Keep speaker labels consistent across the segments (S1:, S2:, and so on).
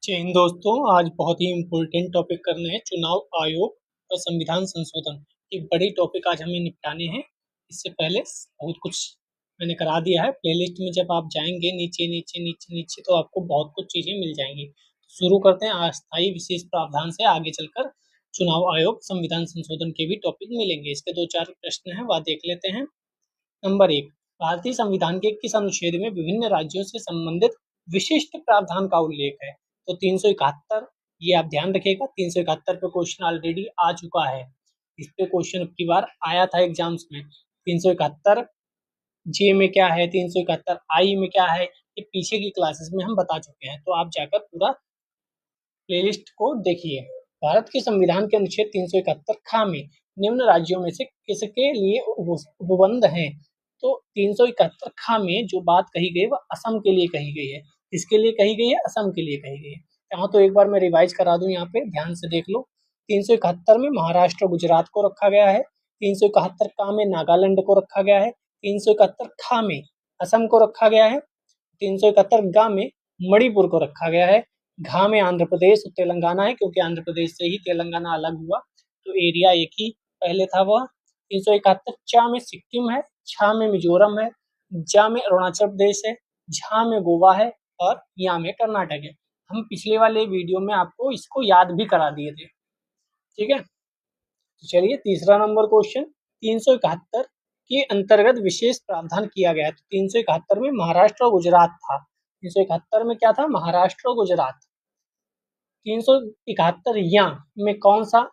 S1: जय हिंद दोस्तों। आज बहुत ही इम्पोर्टेंट टॉपिक करने हैं, चुनाव आयोग और संविधान संशोधन। एक बड़ी टॉपिक आज हमें निपटाने हैं। इससे पहले बहुत कुछ मैंने करा दिया है। प्लेलिस्ट में जब आप जाएंगे नीचे नीचे नीचे नीचे तो आपको बहुत कुछ चीजें मिल जाएंगी। तो शुरू करते हैं अस्थायी विशेष प्रावधान से। आगे चलकर चुनाव आयोग संविधान संशोधन के भी टॉपिक मिलेंगे। इसके 2-4 प्रश्न हैं, वह देख लेते हैं। नंबर 1, भारतीय संविधान के किस अनुच्छेद में विभिन्न राज्यों से संबंधित विशिष्ट प्रावधान का उल्लेख है? तो 371। ये आप ध्यान रखिएगा, 371 पे क्वेश्चन ऑलरेडी आ चुका है। इस पे क्वेश्चन अब की बार आया था एग्जाम्स में। 371 जे में क्या है, 371 आई में क्या है, ये पीछे की क्लासेस में हम बता चुके हैं। तो आप जाकर पूरा प्लेलिस्ट को देखिए। भारत के संविधान के अनुच्छेद 371 खा में निम्न राज्यों में से किसके लिए उपबंध हैं? तो 371 खा में जो बात कही गई वह असम के लिए कही गई है। किसके लिए कही गई है? असम के लिए कही गई है। यहाँ तो एक बार मैं रिवाइज करा दूं, यहाँ पे ध्यान से देख लो। 371 में महाराष्ट्र गुजरात को रखा गया है। 371 का में नागालैंड को रखा गया है। 371 खा में असम को रखा गया है। 371 गा में मणिपुर को रखा गया है। घा में आंध्र प्रदेश और तेलंगाना है, क्योंकि आंध्र प्रदेश से ही तेलंगाना अलग हुआ, तो एरिया एक ही पहले था वह। 371 चा में सिक्किम है, छा में मिजोरम है, जा में अरुणाचल प्रदेश है, झा में गोवा है और या में कर्नाटक है। हम पिछले वाले वीडियो में आपको इसको याद भी करा दिए थे, ठीक है। तो चलिए तीसरा नंबर क्वेश्चन, 371 के अंतर्गत विशेष प्रावधान किया गया है। तो 371 में महाराष्ट्र और गुजरात था। 371 में क्या था? महाराष्ट्र और गुजरात। 371 या में कौन सा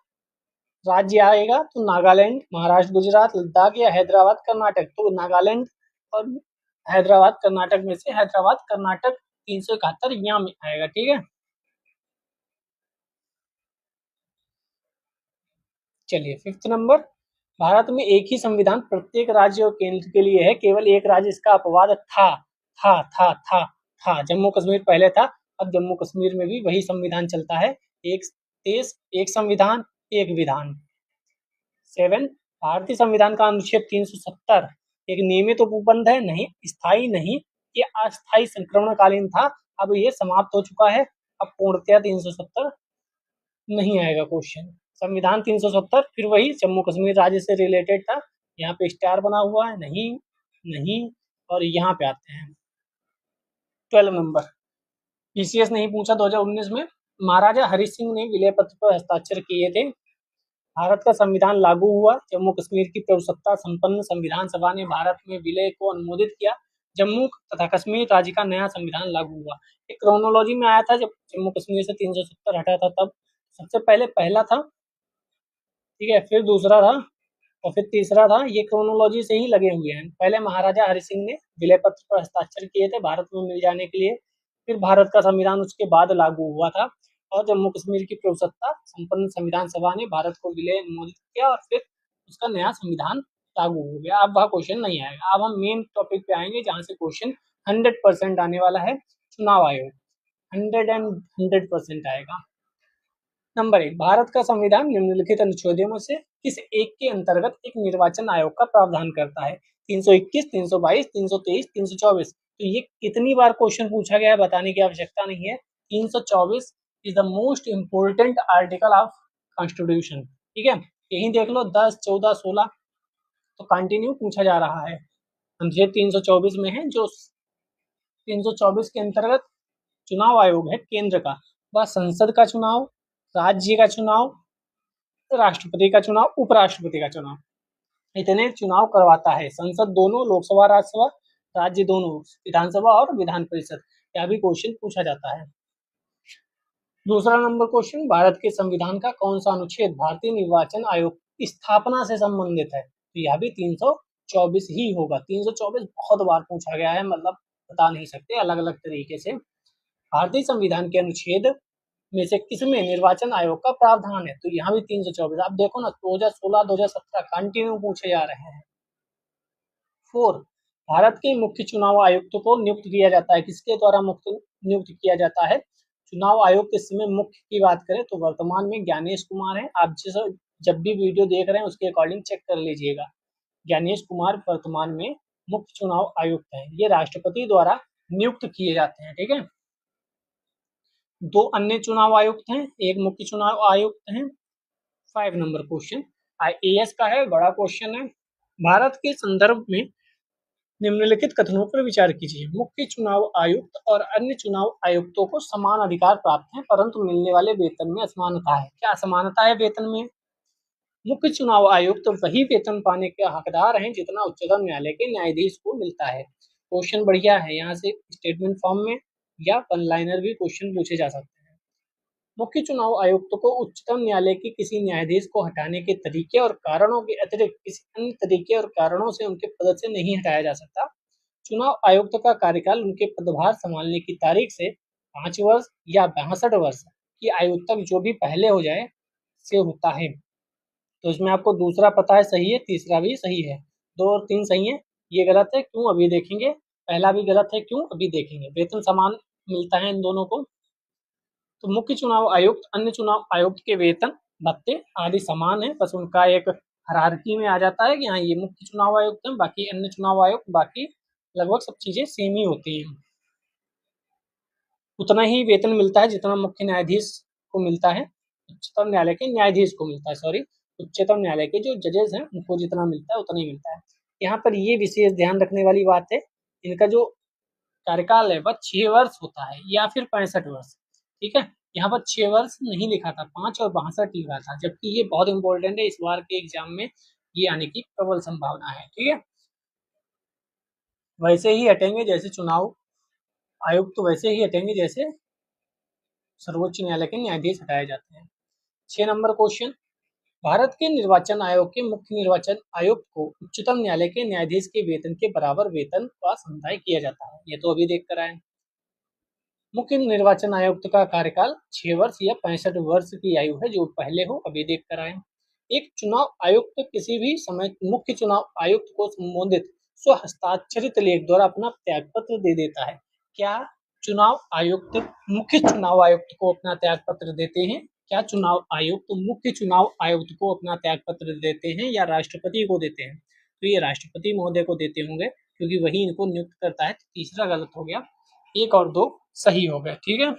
S1: राज्य आएगा? तो नागालैंड, महाराष्ट्र, गुजरात, लद्दाख या हैदराबाद, कर्नाटक। तो नागालैंड और हैदराबाद कर्नाटक में से हैदराबाद कर्नाटक 371 या में आएगा, ठीक है। चलिए फिफ्थ नंबर, भारत में एक ही संविधान प्रत्येक राज्य और केंद्र के लिए है, केवल एक राज्य इसका अपवाद था। जम्मू कश्मीर पहले था, अब जम्मू कश्मीर में भी वही संविधान चलता है, एक देश एक संविधान एक विधान। 7, भारतीय संविधान का अनुच्छेद 370 एक नियमित उपबंध है, नहीं स्थायी नहीं, ये अस्थायी संक्रमणकालीन था, अब ये समाप्त हो चुका है। अब पूर्णतया 370 नहीं आएगा क्वेश्चन। संविधान 370 फिर वही जम्मू कश्मीर राज्य से रिलेटेड था, यहाँ पे स्टार बना हुआ है, नहीं नहीं। और यहाँ पे आते हैं 12 नंबर, पीसीएस नहीं पूछा 2019 में। महाराजा हरि सिंह ने विलय पत्र पर हस्ताक्षर किए थे। भारत का संविधान लागू हुआ, जम्मू कश्मीर की प्रभुसत्ता संपन्न संविधान सभा ने भारत में विलय को अनुमोदित किया, जम्मू तथा कश्मीर राज्य का नया संविधान लागू हुआ। एक क्रोनोलॉजी में आया था, जब जम्मू कश्मीर से 370 हटा था तब सबसे पहले पहला था, ठीक है, फिर दूसरा था और फिर तीसरा था। ये क्रोनोलॉजी से ही लगे हुए हैं। पहले महाराजा हरि सिंह ने विलय पत्र पर हस्ताक्षर किए थे भारत में मिल जाने के लिए, फिर भारत का संविधान उसके बाद लागू हुआ था और जम्मू कश्मीर की प्रभुसत्ता संपन्न संविधान सभा ने भारत को विलय अनुमोदित किया और फिर उसका नया संविधान लागू हो गया। अब वह क्वेश्चन नहीं आएगा। अब हम मेन टॉपिक पे आएंगे जहाँ से क्वेश्चन 100% आने वाला है, चुनाव आयोग। 100% आएगा। नंबर 1, भारत का संविधान निम्नलिखित अनुच्छेदों में से किस एक के अंतर्गत एक निर्वाचन आयोग का प्रावधान करता है? 321, 322, 323, 324। तो ये कितनी बार क्वेश्चन पूछा गया है बताने की आवश्यकता नहीं है। 324 is the most important article of constitution, ठीक है। यही देख लो 10, 14, 16 तो कंटिन्यू पूछा जा रहा है। अनुच्छेद 324 में है, जो 324 के अंतर्गत चुनाव आयोग है केंद्र का, वह संसद का चुनाव, राज्य का चुनाव, राष्ट्रपति का चुनाव, उपराष्ट्रपति का चुनाव, इतने चुनाव करवाता है। संसद दोनों, लोकसभा राज्यसभा, राज्य दोनों, विधानसभा और विधान परिषद। यह भी क्वेश्चन पूछा जाता है। दूसरा नंबर क्वेश्चन, भारत के संविधान का कौन सा अनुच्छेद भारतीय निर्वाचन आयोग की स्थापना से संबंधित है? तो यह भी 324 ही होगा। 324 बहुत बार पूछा गया है, मतलब बता नहीं सकते, अलग अलग तरीके से। भारतीय संविधान के अनुच्छेद में से किसमें निर्वाचन आयोग का प्रावधान है? तो यहाँ भी 324। आप देखो ना, 2016, 2017 कंटिन्यू पूछे जा रहे हैं। 4, भारत के मुख्य चुनाव आयुक्त को नियुक्त किया जाता है, किसके द्वारा मुख्य नियुक्त किया जाता है? चुनाव आयोग के समय मुख्य की बात करें तो वर्तमान में ज्ञानेश कुमार है। आप जब भी वीडियो देख रहे हैं उसके अकॉर्डिंग चेक कर लीजिएगा। ज्ञानेश कुमार वर्तमान में मुख्य चुनाव आयुक्त है, ये राष्ट्रपति द्वारा नियुक्त किए जाते हैं, ठीक है। 2 अन्य चुनाव आयुक्त हैं, 1 मुख्य चुनाव आयुक्त हैं। 5 नंबर क्वेश्चन आईएएस का है, बड़ा क्वेश्चन है। भारत के संदर्भ में निम्नलिखित कथनों पर विचार कीजिए। मुख्य चुनाव आयुक्त और अन्य चुनाव आयुक्तों को समान अधिकार प्राप्त हैं, परंतु मिलने वाले वेतन में असमानता है। क्या असमानता है वेतन में? मुख्य चुनाव आयुक्त वही वेतन पाने के हकदार हैं जितना उच्चतम न्यायालय के न्यायाधीश को मिलता है। क्वेश्चन बढ़िया है, यहाँ से स्टेटमेंट फॉर्म में या वन लाइनर भी क्वेश्चन पूछे जा सकते हैं। मुख्य चुनाव आयुक्त को उच्चतम न्यायालय के किसी न्यायाधीश को हटाने के तरीके और कारणों के अतिरिक्त किसी अन्य तरीके और कारणों से उनके पद से नहीं हटाया जा सकता। चुनाव आयुक्त का कार्यकाल उनके पदभार संभालने की तारीख से 5 वर्ष या 62 वर्ष की आयु तक जो भी पहले हो जाए से होता है। तो इसमें आपको दूसरा पता है सही है, तीसरा भी सही है, 2 और 3 सही है। ये गलत है, क्यों अभी देखेंगे। पहला भी गलत है, क्यों अभी देखेंगे। वेतन समान मिलता है इन दोनों को। तो मुख्य चुनाव आयुक्त अन्य चुनाव आयुक्त के वेतन भत्ते आदि समान है, बस उनका एक हायरार्की में आ जाता है कि हाँ ये मुख्य चुनाव आयुक्त हैं, बाकी अन्य चुनाव आयुक्त, बाकी लगभग सब चीजें सेम ही होती हैं। उतना ही वेतन मिलता है जितना मुख्य न्यायाधीश को मिलता है, उच्चतम न्यायालय के न्यायाधीश को मिलता है, सॉरी, उच्चतम न्यायालय के जो जजेस हैं उनको जितना मिलता है उतना ही मिलता है। यहाँ पर ये विशेष ध्यान रखने वाली बात है, इनका जो कार्यकाल है वह 6 वर्ष होता है या फिर 65 वर्ष। ठीक है, यहाँ पर 6 वर्ष नहीं लिखा था, 5 और 62 लिखा था, जबकि ये बहुत इंपॉर्टेंट है, इस बार के एग्जाम में ये आने की प्रबल संभावना है। ठीक है, वैसे ही हटेंगे जैसे चुनाव आयुक्त, तो वैसे ही हटेंगे जैसे सर्वोच्च न्यायालय के न्यायाधीश हटाए जाते हैं। 6 नंबर क्वेश्चन, भारत के निर्वाचन आयोग के मुख्य निर्वाचन आयुक्त को उच्चतम न्यायालय के न्यायाधीश के वेतन के बराबर वेतन का संधाय किया जाता है। ये तो अभी देख कर आए। मुख्य निर्वाचन आयुक्त का कार्यकाल 6 वर्ष या 65 वर्ष की आयु है, जो पहले हो अभी देख कर आए। एक चुनाव आयुक्त किसी भी समय मुख्य चुनाव आयुक्त को संबोधित स्व हस्ताक्षरित लेख द्वारा अपना त्यागपत्र दे देता है। क्या चुनाव आयुक्त मुख्य चुनाव आयुक्त को अपना त्यागपत्र देते हैं? क्या चुनाव आयुक्त मुख्य चुनाव आयुक्त को अपना त्यागपत्र देते हैं या राष्ट्रपति को देते हैं? तो ये राष्ट्रपति महोदय को देते होंगे, क्योंकि वही इनको नियुक्त करता है। तीसरा गलत हो गया, 1 और 2 सही हो गए। ठीक है,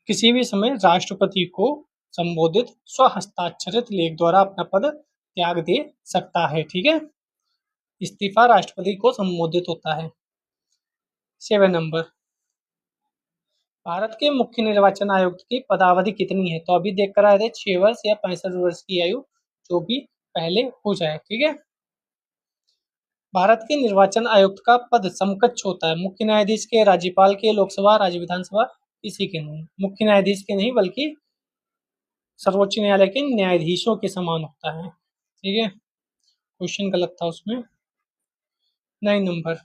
S1: किसी भी समय राष्ट्रपति को संबोधित स्व हस्ताक्षरित लेख द्वारा अपना पद त्याग दे सकता है। ठीक है, इस्तीफा राष्ट्रपति को संबोधित होता है। 7 नंबर, भारत के मुख्य निर्वाचन आयुक्त की पदावधि कितनी है? तो अभी देख कर आए थे 6 वर्ष या 65 वर्ष की आयु, जो भी पहले हो जाए। ठीक है, भारत के निर्वाचन आयुक्त का पद समकक्ष होता है मुख्य न्यायाधीश के, राज्यपाल के, लोकसभा, राज्य विधानसभा, किसी के नहीं। मुख्य न्यायाधीश के नहीं, बल्कि सर्वोच्च न्यायालय के न्यायाधीशों के समान होता है। ठीक है, क्वेश्चन गलत था उसमें। 9 नंबर,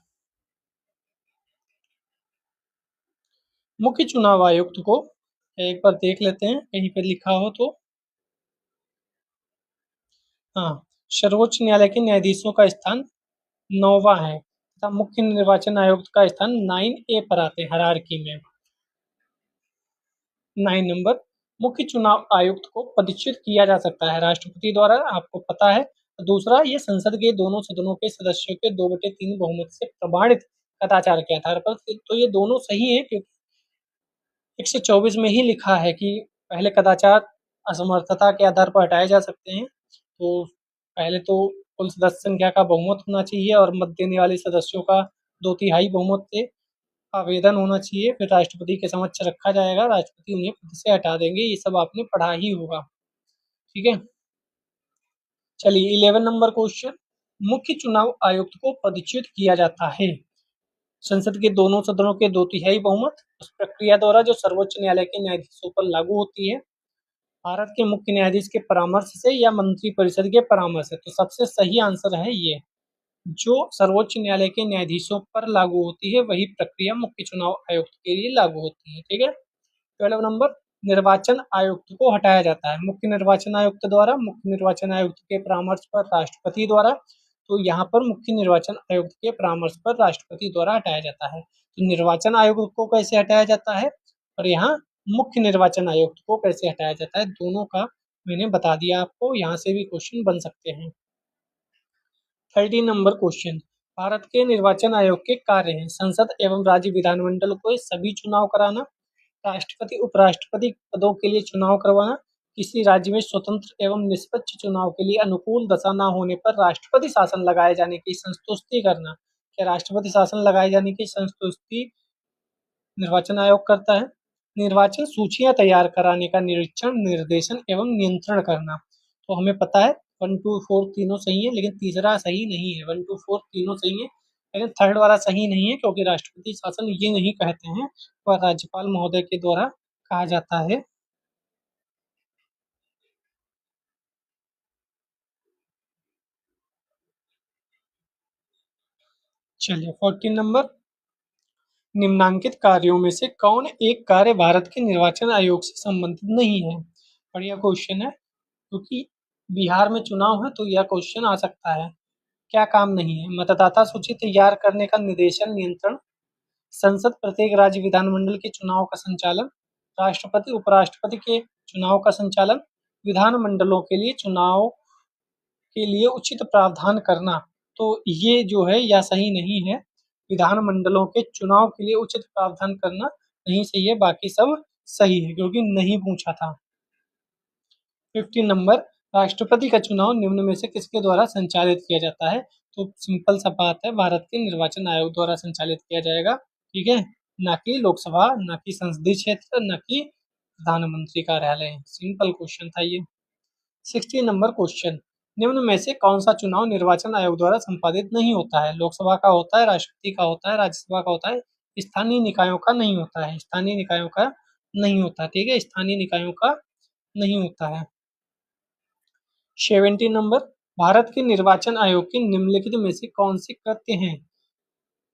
S1: मुख्य चुनाव आयुक्त को एक बार देख लेते हैं कहीं पर लिखा हो तो। हाँ, सर्वोच्च न्यायालय के न्यायाधीशों का स्थान 9वां है तथा मुख्य निर्वाचन आयुक्त का स्थान 9A पर आते हैं हायरार्की में। 9 नंबर, मुख्य चुनाव आयुक्त को पदच्युत किया जा सकता है राष्ट्रपति द्वारा, आपको पता है। दूसरा, ये संसद के दोनों सदनों के सदस्यों के 2/3 बहुमत से प्रमाणित कदाचार के आधार पर। तो ये दोनों सही है, क्योंकि 124 में ही लिखा है कि पहले कदाचार असमर्थता के आधार पर हटाए जा सकते हैं। तो पहले तो कुल सदस्य संख्या का बहुमत होना चाहिए और मत देने वाले सदस्यों का 2/3 बहुमत से आवेदन होना चाहिए, फिर राष्ट्रपति के समक्ष रखा जाएगा, राष्ट्रपति उन्हें पद से हटा देंगे। ये सब आपने पढ़ा ही होगा। ठीक है, चलिए 11 नंबर क्वेश्चन, मुख्य चुनाव आयुक्त को पदच्युत किया जाता है संसद के दोनों सदनों के 2/3 बहुमत उस प्रक्रिया द्वारा जो सर्वोच्च न्यायालय के न्यायाधीशों पर लागू होती है, भारत के मुख्य न्यायाधीश के परामर्श से या मंत्रिपरिषद के परामर्श से। तो सबसे सही आंसर है ये, जो सर्वोच्च न्यायालय के न्यायाधीशों पर लागू होती है वही प्रक्रिया मुख्य चुनाव आयुक्त के लिए लागू होती है। ठीक है, 12 नंबर, निर्वाचन आयुक्त को हटाया जाता है मुख्य निर्वाचन आयुक्त द्वारा, मुख्य निर्वाचन आयुक्त के परामर्श पर राष्ट्रपति द्वारा। तो यहाँ पर मुख्य निर्वाचन आयुक्त के परामर्श पर राष्ट्रपति द्वारा हटाया जाता है। तो निर्वाचन आयुक्त को कैसे हटाया जाता है और यहाँ मुख्य निर्वाचन आयुक्त को कैसे हटाया जाता है, दोनों का मैंने बता दिया आपको। यहाँ से भी क्वेश्चन बन सकते हैं। 13 नंबर क्वेश्चन, भारत के निर्वाचन आयोग के कार्य हैं संसद एवं राज्य विधानमंडल को सभी चुनाव कराना, राष्ट्रपति उपराष्ट्रपति पदों के लिए चुनाव करवाना, किसी राज्य में स्वतंत्र एवं निष्पक्ष चुनाव के लिए अनुकूल दशा न होने पर राष्ट्रपति शासन लगाए जाने की संस्तुति करना। क्या राष्ट्रपति शासन लगाए जाने की संस्तुति निर्वाचन आयोग करता है। निर्वाचन सूचियां तैयार कराने का निरीक्षण, निर्देशन एवं नियंत्रण करना। तो हमें पता है 1, 2, 4 तीनों सही है, लेकिन तीसरा सही नहीं है। 1, 2, 4 तीनों सही है, लेकिन थर्ड वाला सही नहीं है, क्योंकि राष्ट्रपति शासन ये नहीं कहते हैं, वह राज्यपाल महोदय के द्वारा कहा जाता है। चलिए 14 नंबर, निम्नांकित कार्यों में से कौन एक कार्य भारत के निर्वाचन आयोग से संबंधित नहीं है। बढ़िया क्वेश्चन है, क्योंकि बिहार में चुनाव है तो यह क्वेश्चन आ सकता है। क्या काम नहीं है। मतदाता सूची तैयार करने का निर्देशन, नियंत्रण, संसद प्रत्येक राज्य विधानमंडल के चुनाव का संचालन, राष्ट्रपति उपराष्ट्रपति के चुनाव का संचालन, विधानमंडलों के लिए चुनाव के लिए उचित प्रावधान करना। तो ये जो है यह सही नहीं है। विधानमंडलों के चुनाव के लिए उचित प्रावधान करना नहीं सही है, बाकी सब सही है, क्योंकि नहीं पूछा था। 15 नंबर, राष्ट्रपति का चुनाव निम्न में से किसके द्वारा संचालित किया जाता है। तो सिंपल सा बात है, भारत के निर्वाचन आयोग द्वारा संचालित किया जाएगा। ठीक है, ना कि लोकसभा, ना कि संसदीय क्षेत्र, ना कि प्रधानमंत्री कार्यालय। सिंपल क्वेश्चन था ये। 16 नंबर क्वेश्चन, निम्न में से कौन सा चुनाव निर्वाचन आयोग द्वारा संपादित नहीं होता है। लोकसभा का होता है, राष्ट्रपति का होता है, राज्यसभा का होता है, स्थानीय निकायों का नहीं होता है। स्थानीय निकायों का नहीं होता। ठीक है, स्थानीय निकायों का नहीं होता है। 17 नंबर, भारत के निर्वाचन आयोग के निम्नलिखित में से कौन से कृत्य हैं।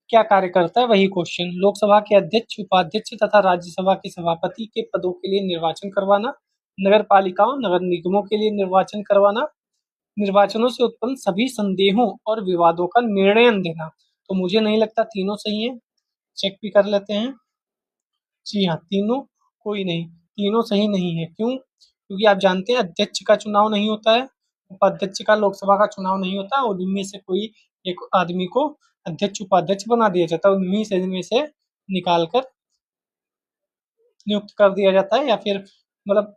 S1: क्या कार्य करता है, वही क्वेश्चन। लोकसभा के अध्यक्ष, उपाध्यक्ष तथा राज्यसभा के सभापति के पदों के लिए निर्वाचन करवाना, नगर पालिकाओं, नगर निगमों के लिए निर्वाचन करवाना, निर्वाचनों से उत्पन्न सभी संदेहों और विवादों का निर्णय देना। तो मुझे नहीं लगता तीनों सही है, चेक भी कर लेते हैं। जी हाँ, तीनों कोई नहीं, तीनों सही नहीं है। क्यों? क्योंकि आप जानते हैं अध्यक्ष का चुनाव नहीं होता है, उपाध्यक्ष का लोकसभा का चुनाव नहीं होता, और उनमें से कोई एक आदमी को अध्यक्ष उपाध्यक्ष बना दिया जाता है, उन्हीं से में से निकाल कर नियुक्त कर दिया जाता है, या फिर मतलब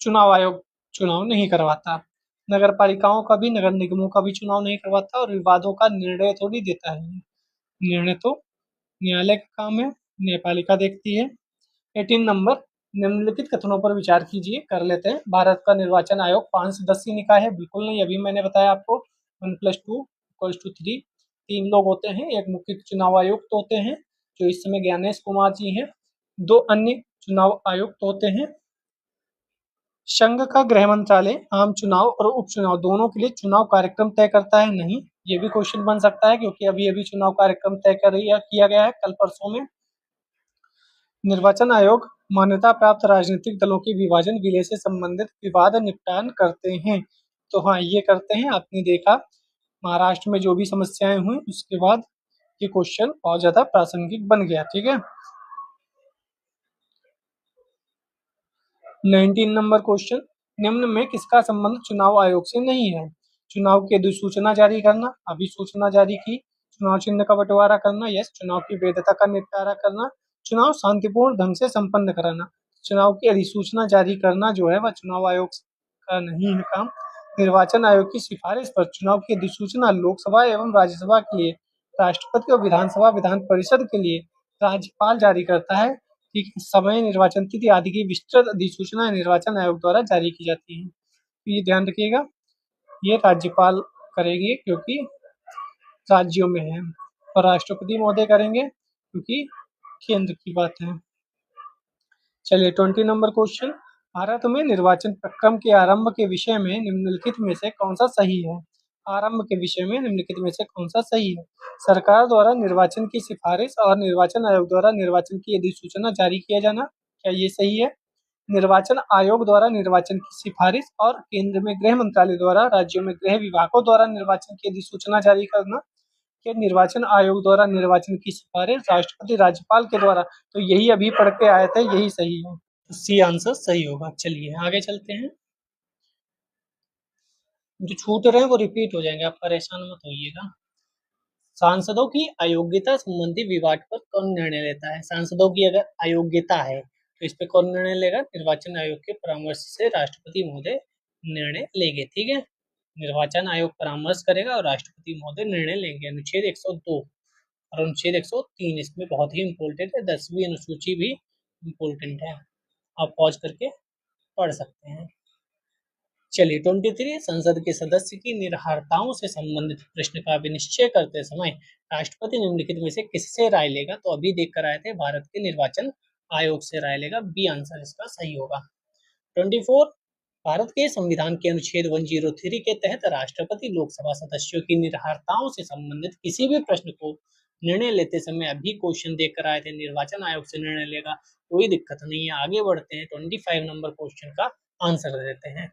S1: चुनाव आयोग चुनाव नहीं करवाता। नगर पालिकाओं का भी, नगर निगमों का भी चुनाव नहीं करवाता, और विवादों का निर्णय थोड़ी देता है। निर्णय तो न्यायालय का काम है, न्यायपालिका देखती है। 18 नंबर, निम्नलिखित कथनों पर विचार कीजिए। कर लेते हैं। भारत का निर्वाचन आयोग 5 सदस्यीय निकाय है, बिल्कुल नहीं। अभी मैंने बताया आपको 1+2=3। 3 लोग होते हैं, एक मुख्य चुनाव आयुक्त होते हैं जो इस समय ज्ञानेश कुमार जी हैं, 2 अन्य चुनाव आयुक्त होते हैं। संघ का गृह मंत्रालय आम चुनाव और उपचुनाव दोनों के लिए चुनाव कार्यक्रम तय करता है। नहीं, ये भी क्वेश्चन बन सकता है, क्योंकि अभी अभी चुनाव कार्यक्रम तय किया गया है कल परसों में। निर्वाचन आयोग मान्यता प्राप्त राजनीतिक दलों के विभाजन विलय से संबंधित विवाद निपटान करते हैं। तो हाँ, ये करते हैं। आपने देखा महाराष्ट्र में जो भी समस्याएं हुई, उसके बाद ये क्वेश्चन बहुत ज्यादा प्रासंगिक बन गया। ठीक है, 19 नंबर क्वेश्चन, निम्न में किसका संबंध चुनाव आयोग से नहीं है। चुनाव की अधिसूचना जारी करना, अभिसूचना जारी की, चुनाव चिन्ह का बंटवारा करना, यस, चुनाव की वैधता का निपटारा करना, चुनाव शांतिपूर्ण ढंग से संपन्न कराना। चुनाव की अधिसूचना जारी करना जो है वह चुनाव आयोग का नहीं है काम। निर्वाचन आयोग की सिफारिश पर चुनाव की अधिसूचना लोकसभा एवं राज्यसभा के लिए, राष्ट्रपति और विधानसभा विधान परिषद के लिए राज्यपाल जारी करता है। ठीक है, समय, निर्वाचन तिथि आदि की विस्तृत अधिसूचना निर्वाचन आयोग द्वारा जारी की जाती है। तो ये ध्यान रखिएगा, ये राज्यपाल करेंगे क्योंकि राज्यों में है, और राष्ट्रपति महोदय करेंगे क्योंकि केंद्र की बात है। चलिए 20 नंबर क्वेश्चन, भारत में निर्वाचन प्रक्रम के आरंभ के विषय में निम्नलिखित में से कौन सा सही है। आरंभ के विषय में निम्नलिखित में से कौन सा सही है। सरकार द्वारा निर्वाचन की सिफारिश और निर्वाचन आयोग द्वारा निर्वाचन की अधिसूचना जारी किया जाना, क्या ये सही है। निर्वाचन आयोग द्वारा निर्वाचन की सिफारिश और केंद्र में गृह मंत्रालय द्वारा राज्यों में गृह विभागों द्वारा निर्वाचन की अधिसूचना जारी करना, के निर्वाचन आयोग द्वारा निर्वाचन की सिफारिश राष्ट्रपति राज्यपाल के द्वारा। तो यही अभी पढ़ के आए थे, यही सही है। सी आंसर सही होगा। चलिए आगे चलते हैं। जो छूट रहे हैं वो रिपीट हो जाएंगे, आप परेशान मत होइएगा। सांसदों की अयोग्यता संबंधी विवाद पर कौन निर्णय लेता है? सांसदों की अगर अयोग्यता है तो इस पे कौन निर्णय लेगा? निर्वाचन आयोग के परामर्श से राष्ट्रपति महोदय निर्णय लेंगे। ठीक है, निर्वाचन आयोग परामर्श करेगा और राष्ट्रपति महोदय निर्णय लेंगे। अनुच्छेद 102 और अनुच्छेद 103 इसमें बहुत ही इंपॉर्टेंट है। 10वीं अनुसूची भी इंपॉर्टेंट है, आप पॉज करके पढ़ सकते हैं। चलिए 23 संसद के सदस्य की निरर्हताओं से संबंधित प्रश्न का विनिश्चय करते समय राष्ट्रपति निम्नलिखित में से किससे राय लेगा? तो अभी देख कर आए थे, भारत के निर्वाचन आयोग से राय लेगा। बी आंसर इसका सही होगा। 24 भारत के संविधान के अनुच्छेद 103 के तहत राष्ट्रपति लोकसभा सदस्यों की निरर्हताओं से संबंधित किसी भी प्रश्न को निर्णय लेते समय अभी क्वेश्चन देख कर आए थे, निर्वाचन आयोग से निर्णय लेगा, कोई दिक्कत नहीं है। आगे बढ़ते हैं, 25 नंबर क्वेश्चन का आंसर देते हैं।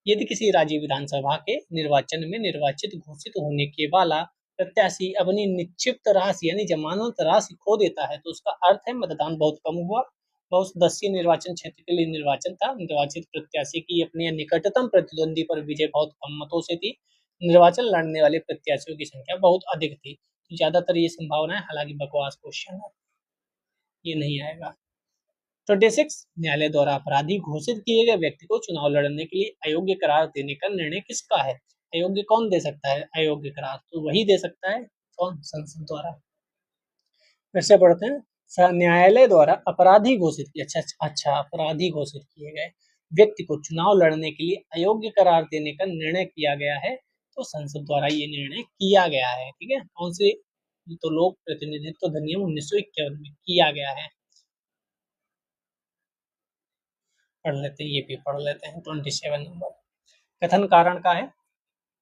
S1: यदि किसी राज्य विधानसभा के निर्वाचन में निर्वाचित घोषित होने के वाला प्रत्याशी अपनी निश्चित राशि यानी जमानत राशि खो देता है तो उसका अर्थ है मतदान बहुत कम हुआ। बहुसदस्यीय निर्वाचन क्षेत्र के लिए निर्वाचन था, निर्वाचित प्रत्याशी की अपने निकटतम प्रतिद्वंदी पर विजय बहुत कम मतों से थी, निर्वाचन लड़ने वाले प्रत्याशियों की संख्या बहुत अधिक थी। तो ज्यादातर ये संभावना है, हालांकि बकवास क्वेश्चन है, ये नहीं आएगा। 26 न्यायालय द्वारा अपराधी घोषित किए गए व्यक्ति को चुनाव लड़ने के लिए अयोग्य करार देने का निर्णय किसका है? अयोग्य कौन दे सकता है अयोग्य करार? तो वही दे सकता है, कौन? संसद द्वारा। फिर से पढ़ते हैं, न्यायालय द्वारा अपराधी घोषित किए, अच्छा अपराधी घोषित किए गए व्यक्ति को चुनाव लड़ने के लिए अयोग्य करार देने का निर्णय किया गया है, तो संसद द्वारा ये निर्णय किया गया है। ठीक है, कौन से? तो लोक प्रतिनिधित्व अधिनियम 1951 में किया गया है। पढ़ लेते हैं, ये भी पढ़ लेते हैं। 27 नंबर कथन कारण का है,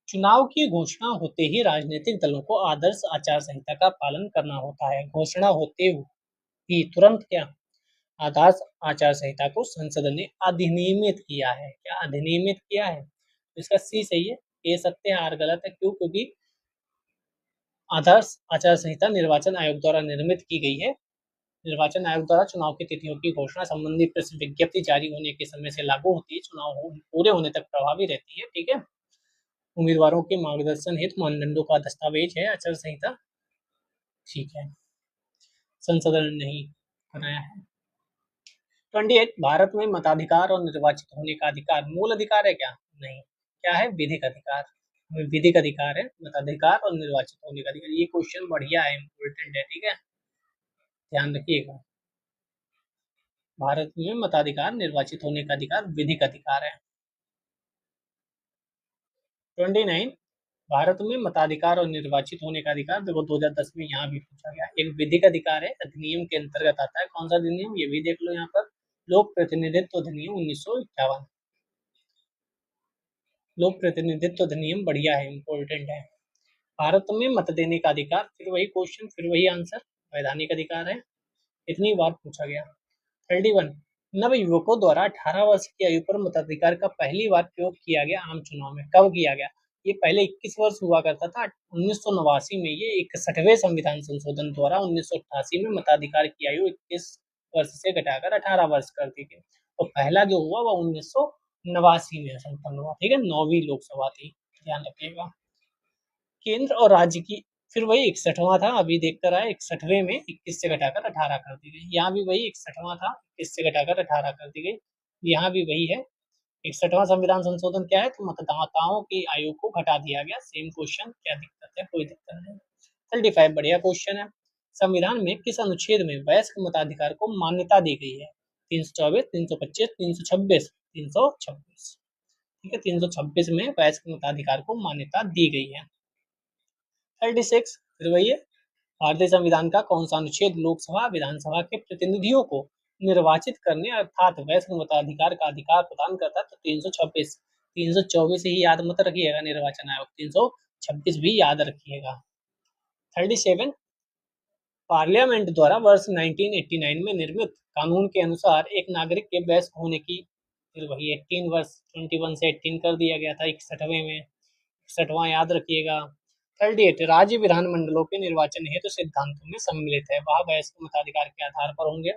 S1: चुनाव की घोषणा होते ही राजनीतिक दलों को आदर्श आचार संहिता का पालन करना होता है। घोषणा होते ही तुरंत क्या? आदर्श आचार संहिता को संसद ने अधिनियमित किया है। क्या अधिनियमित किया है? तो इसका सी सही है, ए सत्य है, आर गलत है। क्यों? क्योंकि आदर्श आचार संहिता निर्वाचन आयोग द्वारा निर्मित की गई है। निर्वाचन आयोग द्वारा चुनाव की तिथियों की घोषणा संबंधी प्रेस विज्ञप्ति जारी होने के समय से लागू होती है, चुनाव पूरे होने तक प्रभावी रहती है। ठीक है, उम्मीदवारों के मार्गदर्शन हेतु मानदंडों का दस्तावेज है आचार संहिता। ठीक है, संसद ने नहीं बनाया है। 28 भारत में मताधिकार और निर्वाचित होने का अधिकार मूल अधिकार है क्या? नहीं, क्या है? विधिक अधिकार। विधिक अधिकार है मताधिकार और निर्वाचित होने का अधिकार। ये क्वेश्चन बढ़िया है, इम्पोर्टेंट है। ठीक है, ध्यान रखिएगा। भारत में मताधिकार निर्वाचित होने का अधिकार विधिक अधिकार है। 29 भारत में मताधिकार और निर्वाचित होने का अधिकार, देखो 2010 में यहाँ भी पूछा गया, एक विधिक अधिकार है, अधिनियम के अंतर्गत आता है। कौन सा अधिनियम? ये भी देख लो यहाँ पर, लोक प्रतिनिधित्व अधिनियम 1951। लोक प्रतिनिधित्व अधिनियम बढ़िया है, इंपॉर्टेंट है। भारत में मत देने का अधिकार, फिर वही क्वेश्चन, फिर वही आंसर, वैधानिक अधिकार है, इतनी बार पूछा गया। 31 नव युवकों द्वारा 18 वर्ष की आयु पर मताधिकार का पहली बार प्रयोग किया गया आम चुनाव में, कब किया गया? ये पहले 21 वर्ष हुआ करता था, 1989 में ये 61वें संविधान संशोधन द्वारा 1988 में मताधिकार की आयु 21 वर्ष से घटाकर 18 वर्ष कर दी गई। तो पहला जो हुआ वह 1989 में संपन्न हुआ। ठीक है, 9वीं लोकसभा थी, ध्यान रखिएगा। केंद्र और राज्य की, फिर वही 61वां था, अभी देख कर आए 61वें में 21 से घटाकर 18 कर दी गई। यहाँ भी वही 61वां था, 21 से घटाकर 18 कर दी गई। यहाँ भी वही है। 61वां संविधान संशोधन क्या है? तो मतदाताओं की आयु को घटा दिया गया। सेम क्वेश्चन, क्या दिक्कत है? कोई दिक्कत नहीं। 35 बढ़िया क्वेश्चन है, संविधान में किस अनुच्छेद में वयस्क मताधिकार को मान्यता दी गई है? 324, 325, 326, 326। ठीक है, 326 में वयस्क मताधिकार को मान्यता दी गई है। 36 फिर वही है, भारतीय संविधान का कौन सा अनुच्छेद लोकसभा विधानसभा के प्रतिनिधियों को निर्वाचित करने अर्थात वयस्क मताधिकार का अधिकार प्रदान करता है? तो 326। 324 ही याद मत रखिएगा, निर्वाचन आयोग 326 भी याद रखिएगा। 37 पार्लियामेंट द्वारा वर्ष 1989 में निर्मित कानून के अनुसार एक नागरिक के वयस्क होने की, फिर वही 18 वर्ष, 21 से 18 कर दिया गया था 61वें में, 61वां याद रखिएगा। 38 राज्य विधानमंडलों के निर्वाचन हेतु सिद्धांतों में सम्मिलित है, वह वयस्क मताधिकार के आधार पर होंगे।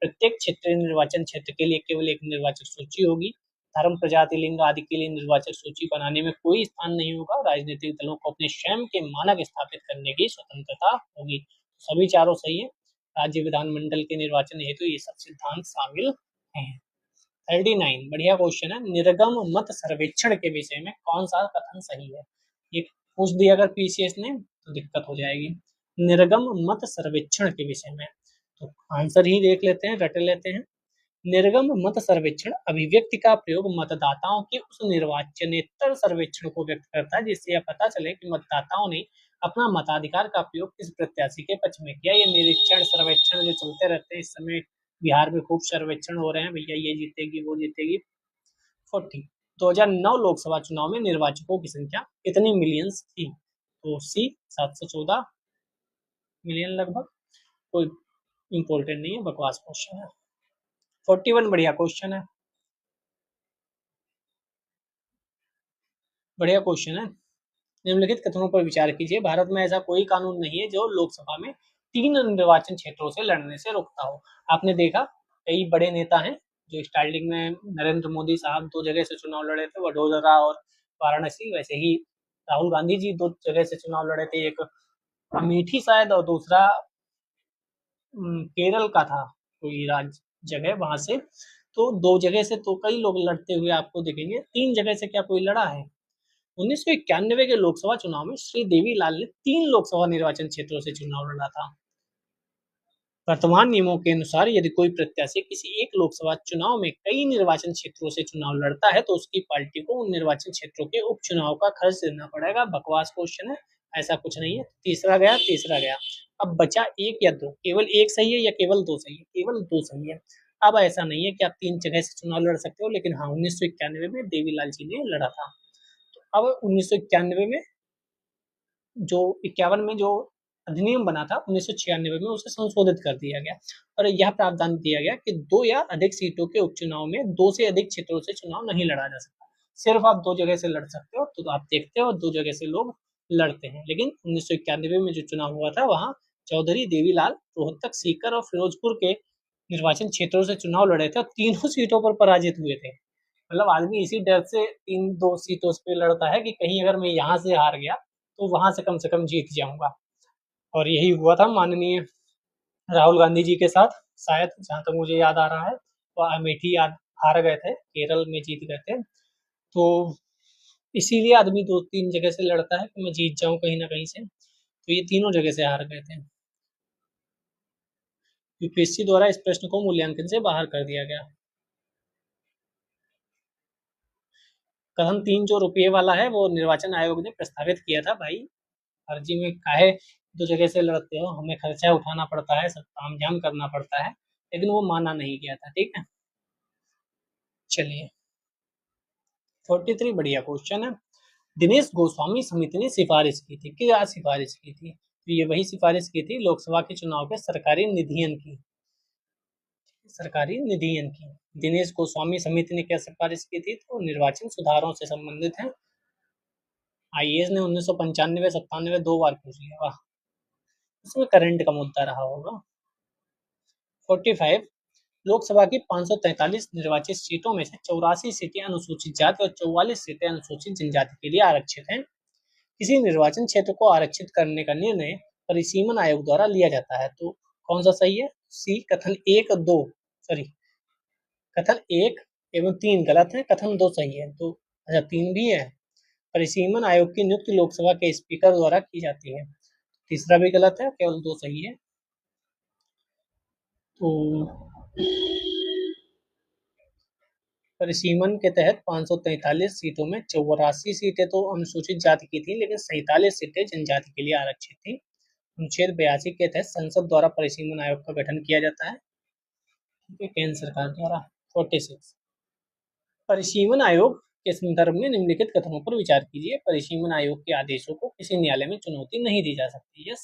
S1: प्रत्येक क्षेत्रीय निर्वाचन क्षेत्र के लिए केवल एक निर्वाचक सूची होगी। धर्म, प्रजाति, लिंग आदि के लिए निर्वाचक सूची बनाने में कोई स्थान नहीं होगा। राजनीतिक दलों को अपने स्वयं के मानक स्थापित करने की स्वतंत्रता होगी। सभी चारों सही है। राज्य विधानमंडल के निर्वाचन हेतु ये सब सिद्धांत शामिल हैं। 39 बढ़िया क्वेश्चन है। निर्गम मत सर्वेक्षण के विषय में कौन सा कथन सही है? ये पूछ दिया अगर पीसीएस ने तो दिक्कत हो जाएगी। निर्गम मत सर्वेक्षण के विषय में तो आंसर ही देख लेते हैं, रट लेते हैं। निर्गम मत सर्वेक्षण अभिव्यक्ति का प्रयोग मतदाताओं के उस निर्वाचनेतर सर्वेक्षण को व्यक्त करता है जिससे यह पता चले कि मतदाताओं ने अपना मताधिकार का प्रयोग किस प्रत्याशी के पक्ष में किया। ये निरीक्षण सर्वेक्षण जो चलते रहते हैं इस समय बिहार में खूब सर्वेक्षण हो रहे हैं, भैया ये जीतेगी वो जीतेगी। 40 2009 लोकसभा चुनाव में निर्वाचकों की संख्या कितनी मिलियंस थी? तो सी 714 मिलियन लगभग। कोई इंपॉर्टेंट नहीं है, बकवास क्वेश्चन है। 41 बढ़िया क्वेश्चन है, बढ़िया क्वेश्चन है। निम्नलिखित कथनों पर विचार कीजिए। भारत में ऐसा कोई कानून नहीं है जो लोकसभा में 3 निर्वाचन क्षेत्रों से लड़ने से रोकता हो। आपने देखा कई बड़े नेता हैं जो स्टार्टिंग में नरेंद्र मोदी साहब 2 जगह से चुनाव लड़े थे, वडोदरा और वाराणसी। वैसे ही राहुल गांधी जी 2 जगह से चुनाव लड़े थे, एक अमेठी शायद और दूसरा केरल का था कोई राज्य जगह, वहां से। तो 2 जगह से तो कई लोग लड़ते हुए आपको दिखेंगे, 3 जगह से क्या कोई लड़ा है? 1991 के लोकसभा चुनाव में श्री देवीलाल ने 3 लोकसभा निर्वाचन क्षेत्रों से चुनाव लड़ा था। वर्तमान नियमों के अनुसार यदि कोई प्रत्याशी किसी एक लोकसभा चुनाव में कई निर्वाचन क्षेत्रों से चुनाव लड़ता है तो उसकी पार्टी को उन निर्वाचन क्षेत्रों के उपचुनाव का खर्च देना पड़ेगा। बकवास क्वेश्चन है, ऐसा कुछ नहीं है। तीसरा गया। अब बचा 1 या 2, केवल 1 सही है या केवल 2 सही है? केवल 2 सही है। अब ऐसा नहीं है कि आप 3 जगह से चुनाव लड़ सकते हो, लेकिन हाँ 1991 में देवीलाल जी ने लड़ा था। अब 1991 में जो 51 में जो अधिनियम बना था 1996 में उसे संशोधित कर दिया गया और यह प्रावधान दिया गया कि 2 या अधिक सीटों के उपचुनाव में 2 से अधिक क्षेत्रों से चुनाव नहीं लड़ा जा सकता। सिर्फ आप 2 जगह से लड़ सकते हो। तो आप देखते हो 2 जगह से लोग लड़ते हैं। लेकिन 1991 में जो चुनाव हुआ था वहां चौधरी देवीलाल रोहतक, सीकर और फिरोजपुर के निर्वाचन क्षेत्रों से चुनाव लड़े थे और तीनों सीटों पर पराजित हुए थे। मतलब आदमी इसी डर से 3-2 सीटों पे लड़ता है कि कहीं अगर मैं यहाँ से हार गया तो वहां से कम जीत जाऊंगा। और यही हुआ था माननीय राहुल गांधी जी के साथ, शायद जहां तक मुझे याद आ रहा है। वह अमेठी हार गए थे, केरल में जीत गए थे। तो इसीलिए आदमी 2-3 जगह से लड़ता है कि मैं जीत जाऊं कहीं ना कहीं से। तो ये तीनों जगह से हार गए थे। यूपीएससी द्वारा इस प्रश्न को मूल्यांकन से बाहर कर दिया गया। कथन 3 जो रुपये वाला है वो निर्वाचन आयोग ने प्रस्तावित किया था। भाई फर्जी में काहे 2 जगह से लड़ते हो, हमें खर्चा उठाना पड़ता है, सब तामझाम करना पड़ता है, लेकिन वो माना नहीं गया था। ठीक है, चलिए 43 बढ़िया क्वेश्चन है। दिनेश गोस्वामी समिति ने सिफारिश की थी, क्या सिफारिश की थी? तो ये वही सिफारिश की थी लोकसभा के चुनाव के सरकारी निधियन की, सरकारी निधियन की। दिनेश गोस्वामी समिति ने क्या सिफारिश की थी? तो निर्वाचन सुधारों से संबंधित है। आईएएस ने 1995-97 2 बार पूछ लिया, वाह, उसमें करंट का मुद्दा रहा होगा। 45 लोकसभा की 543 निर्वाचित सीटों में से 84 सीटें अनुसूचित जाति और 44 सीटें अनुसूचित जनजाति के लिए आरक्षित हैं। किसी निर्वाचन क्षेत्र को आरक्षित करने का निर्णय परिसीमन आयोग द्वारा लिया जाता है। तो कौन सा सही है? सी कथन 1 2 सॉरी कथन 1 एवं 3 गलत है, कथन 2 सही है। तो अच्छा 3 भी है। परिसीमन आयोग की नियुक्ति लोकसभा के स्पीकर द्वारा की जाती है। तीसरा भी गलत है, केवल 2 सही है। तो परिसीमन के तहत 543 सीटों में 84 सीटें तो अनुसूचित जाति की थी, लेकिन 47 सीटें जनजाति के लिए आरक्षित थी। अनुच्छेद 82 के तहत संसद द्वारा परिसीमन आयोग का गठन किया जाता है, केंद्र सरकार द्वारा। 46 परिसीमन आयोग के संदर्भ में निम्नलिखित कथनों पर विचार कीजिए। परिसीमन आयोग के आदेशों को किसी न्यायालय में चुनौती नहीं दी जा सकती। यस,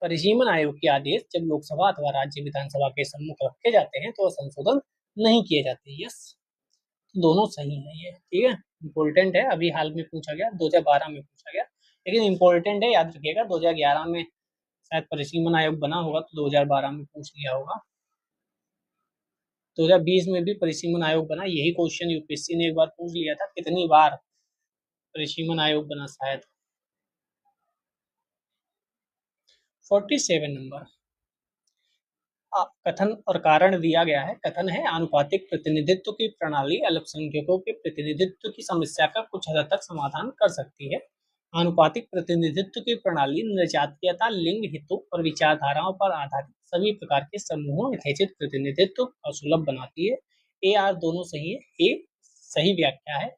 S1: परिसीमन आयोग के आदेश जब लोकसभा अथवा राज्य विधानसभा के सम्मुख रखे जाते हैं तो संशोधन नहीं किए जाते। यस, दोनों सही है ये। ठीक है, इम्पोर्टेंट है, अभी हाल में पूछा गया, 2012 में पूछा गया, लेकिन इम्पोर्टेंट है, याद रखिएगा। 2011 में शायद परिसीमन आयोग बना होगा तो 2012 में पूछ लिया होगा। 2020 में भी परिसीमन आयोग बना। यही क्वेश्चन यूपीएससी ने एक बार पूछ लिया था, कितनी बार परिसीमन आयोग बना शायद। 47 नंबर कथन और कारण दिया गया है। कथन है आनुपातिक प्रतिनिधित्व की प्रणाली अल्पसंख्यकों के प्रतिनिधित्व की समस्या का कुछ हद तक समाधान कर सकती है। आनुपातिक प्रतिनिधित्व की प्रणाली जनजातीयता, लिंग, हितों और विचारधाराओं पर आधारित सभी प्रकार के समूहों यथेचित प्रतिनिधित्व और सुलभ बनाती है। ए आर दोनों सही है। ए सही व्याख्या है,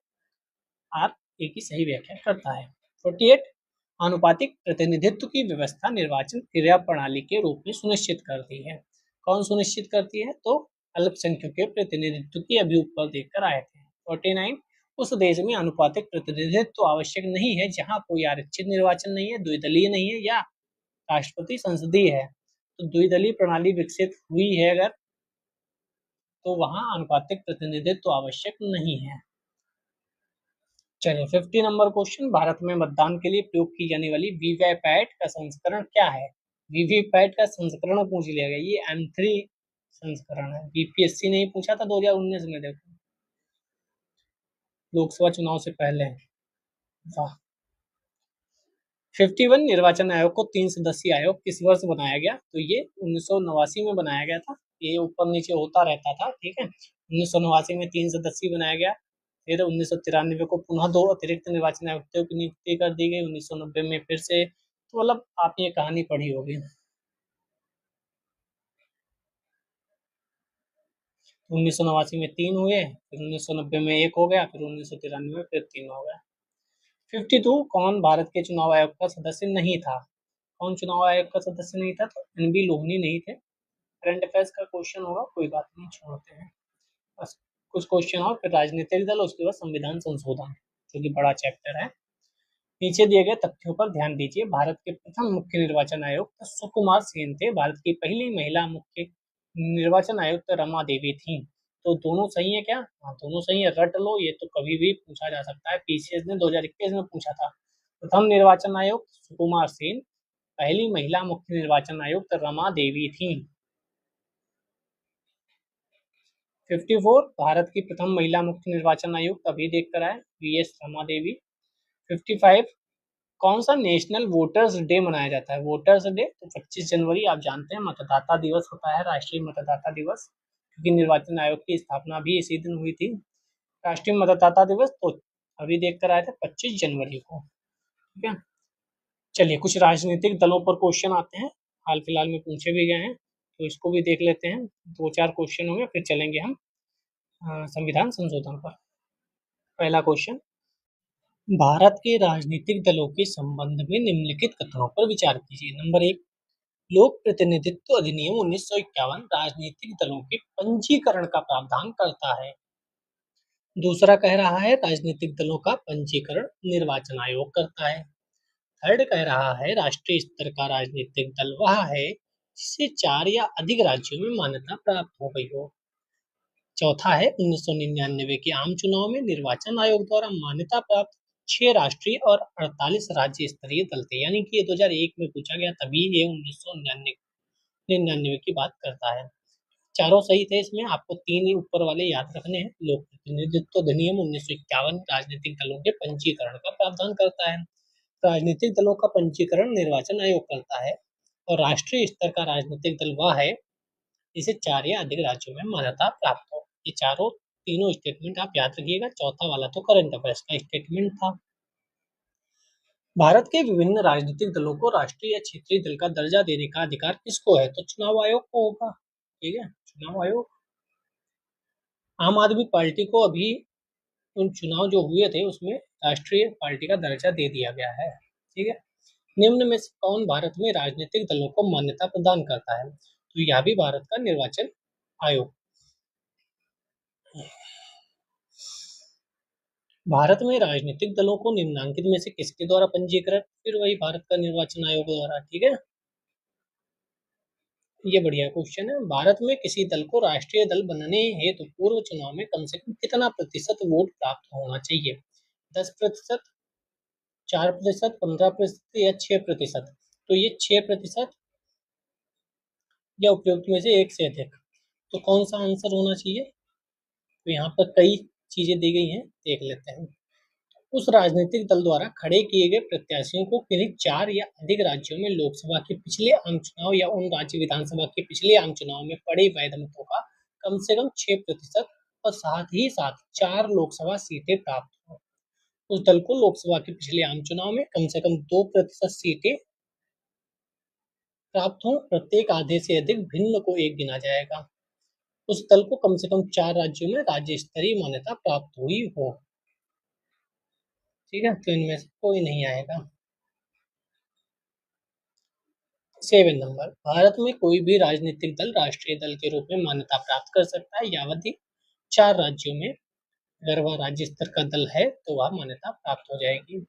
S1: आर ए की सही व्याख्या करता है। 48 आनुपातिक प्रतिनिधित्व की व्यवस्था निर्वाचन क्रिया प्रणाली के रूप में सुनिश्चित करती है। कौन सुनिश्चित करती है? तो अल्पसंख्यकों के प्रतिनिधित्व की अभी ऊपर देखकर आए थे। 49 उस देश में आनुपातिक प्रतिनिधित्व आवश्यक नहीं है जहां कोई आरक्षित निर्वाचन नहीं है, द्विदलीय नहीं है या राष्ट्रपति संसदीय है। तो द्विदलीय प्रणाली विकसित हुई है अगर, तो वहां आनुपातिक प्रतिनिधित्व आवश्यक नहीं है। चलिए 50 नंबर क्वेश्चन, भारत में मतदान के लिए प्रयोग की जाने वाली वीवीपैट का संस्करण क्या है? वीवीपैट का संस्करण पूछ लिया गया, ये M3 संस्करण है। बीपीएससी ने ही पूछा था 2019 में, देखो लोकसभा चुनाव से पहले। वाह। 51 निर्वाचन आयोग को 3 सदस्यीय आयोग किस वर्ष बनाया गया? तो ये 1989 में बनाया गया था। ये ऊपर नीचे होता रहता था, ठीक है। 1989 में 3 सदस्यीय बनाया गया। फिर 1993 को पुनः 2 अतिरिक्त निर्वाचन आयुक्तों की नियुक्ति कर दी गई। 1990 में फिर से, तो मतलब आपने ये कहानी पढ़ी होगी। 1989 में 3 हुए, फिर 1990 में 1 हो गया, फिर 1993 में फिर 3 हो गया। 52 कौन भारत के चुनाव आयोग का सदस्य नहीं था? कौन चुनाव आयोग का सदस्य नहीं था? तो एनबी लोहनी नहीं थे। करंट अफेयर्स का क्वेश्चन होगा, कोई बात नहीं, छोड़ते हैं। बस कुछ क्वेश्चन और, फिर राजनीतिक दल, उसके बाद संविधान संशोधन, जो कि बड़ा चैप्टर है। नीचे दिए गए तथ्यों पर ध्यान दीजिए। भारत के प्रथम मुख्य निर्वाचन आयुक्त सुकुमार सेन थे। भारत की पहली महिला मुख्य निर्वाचन आयुक्त रमा देवी थी। तो दोनों सही है क्या? हाँ, दोनों सही है, रट लो, ये तो कभी भी पूछा जा सकता है। पीसीएस ने 2021 में पूछा था। प्रथम निर्वाचन आयुक्त सुकुमार सेन, पहली महिला मुख्य निर्वाचन आयुक्त रमा देवी थी। 54 भारत की प्रथम महिला मुख्य निर्वाचन आयुक्त अभी देख कर आए, वीएस रमा देवी। 55 कौन सा नेशनल वोटर्स डे मनाया जाता है? वोटर्स डे तो 25 जनवरी, आप जानते हैं मतदाता दिवस होता है, राष्ट्रीय मतदाता दिवस, क्योंकि निर्वाचन आयोग की स्थापना भी इसी दिन हुई थी। राष्ट्रीय मतदाता दिवस तो अभी देख कर आए थे 25 जनवरी को, ठीक है। चलिए कुछ राजनीतिक दलों पर क्वेश्चन आते हैं, हाल फिलहाल में पूछे भी गए हैं, तो इसको भी देख लेते हैं। 2-4 क्वेश्चन होंगे, फिर चलेंगे हम संविधान संशोधन पर। पहला क्वेश्चन, भारत के राजनीतिक दलों के संबंध में निम्नलिखित कथनों पर विचार कीजिए। नंबर 1, लोक प्रतिनिधित्व अधिनियम 1951 राजनीतिक दलों के पंजीकरण का प्रावधान करता है। दूसरा कह रहा है राजनीतिक दलों का पंजीकरण निर्वाचन आयोग करता है। थर्ड कह रहा है राष्ट्रीय स्तर का राजनीतिक दल वह है जिसे 4 या अधिक राज्यों में मान्यता प्राप्त हो गई हो। चौथा है 1999 के आम चुनाव में निर्वाचन आयोग द्वारा मान्यता प्राप्त 6 राष्ट्रीय और 48 राज्य स्तरीय दल थे, यानी कि ये 2001 में पूछा गया, तभी ये 1999 की बात करता है। चारों सही थे, इसमें आपको 3 ही ऊपर वाले याद रखने हैं। लोक प्रतिनिधित्व अधिनियम 1951 राजनीतिक दलों के पंजीकरण का प्रावधान करता है। राजनीतिक दलों का पंजीकरण निर्वाचन आयोग करता है। और राष्ट्रीय स्तर का राजनीतिक दल वह है जिसे 4 या अधिक राज्यों में मान्यता प्राप्त हो। ये तीनों स्टेटमेंट आप याद रखिएगा। चौथा वाला तो करंट अफेयर्स का स्टेटमेंट था। भारत के विभिन्न राजनीतिक दलों को राष्ट्रीय या क्षेत्रीय दल का दर्जा देने का अधिकार किसको है? तो चुनाव आयोग को होगा, ठीक है, चुनाव आयोग। आम आदमी पार्टी को अभी उन चुनाव जो हुए थे उसमें राष्ट्रीय पार्टी का दर्जा दे दिया गया है, ठीक है। निम्न में से कौन भारत में राजनीतिक दलों को मान्यता प्रदान करता है? तो यह भी भारत का निर्वाचन आयोग। भारत में राजनीतिक दलों को निम्नांकित में से किसके द्वारा पंजीकृत? फिर वही भारत का निर्वाचन आयोग द्वारा, ठीक है। ये बढ़िया क्वेश्चन है। भारत में किसी दल को राष्ट्रीय दल बनने हेतु पूर्व चुनाव में कम से कम कितना प्रतिशत वोट प्राप्त होना चाहिए? 10%, 4%, 15% या 6%? तो ये 6% या उपयुक्त में से एक से अधिक। तो कौन सा आंसर होना चाहिए? तो यहाँ पर कई चीजें दी गई हैं, देख लेते हैं। उस राजनीतिक दल द्वारा खड़े किए गए प्रत्याशियों को किन्हीं 4 या अधिक राज्यों में लोकसभा के पिछले आम चुनाव या उन राज्य विधानसभा के पिछले आम चुनाव में पड़े वैध मतों का कम से कम 6% और साथ ही साथ 4 लोकसभा सीटें प्राप्त हो। उस दल को लोकसभा के पिछले आम चुनाव में कम से कम 2% सीटें प्राप्त हो, प्रत्येक आधे से अधिक भिन्न को एक गिना जाएगा। उस दल को कम से कम 4 राज्यों में राज्य स्तरीय मान्यता प्राप्त हुई हो। ठीक है, तो इनमें से कोई नहीं आएगा। 7 नंबर, भारत में कोई भी राजनीतिक दल राष्ट्रीय दल के रूप में मान्यता प्राप्त कर सकता है यावत 4 राज्यों में अगर वह राज्य स्तर का दल है तो वह मान्यता प्राप्त हो जाएगी।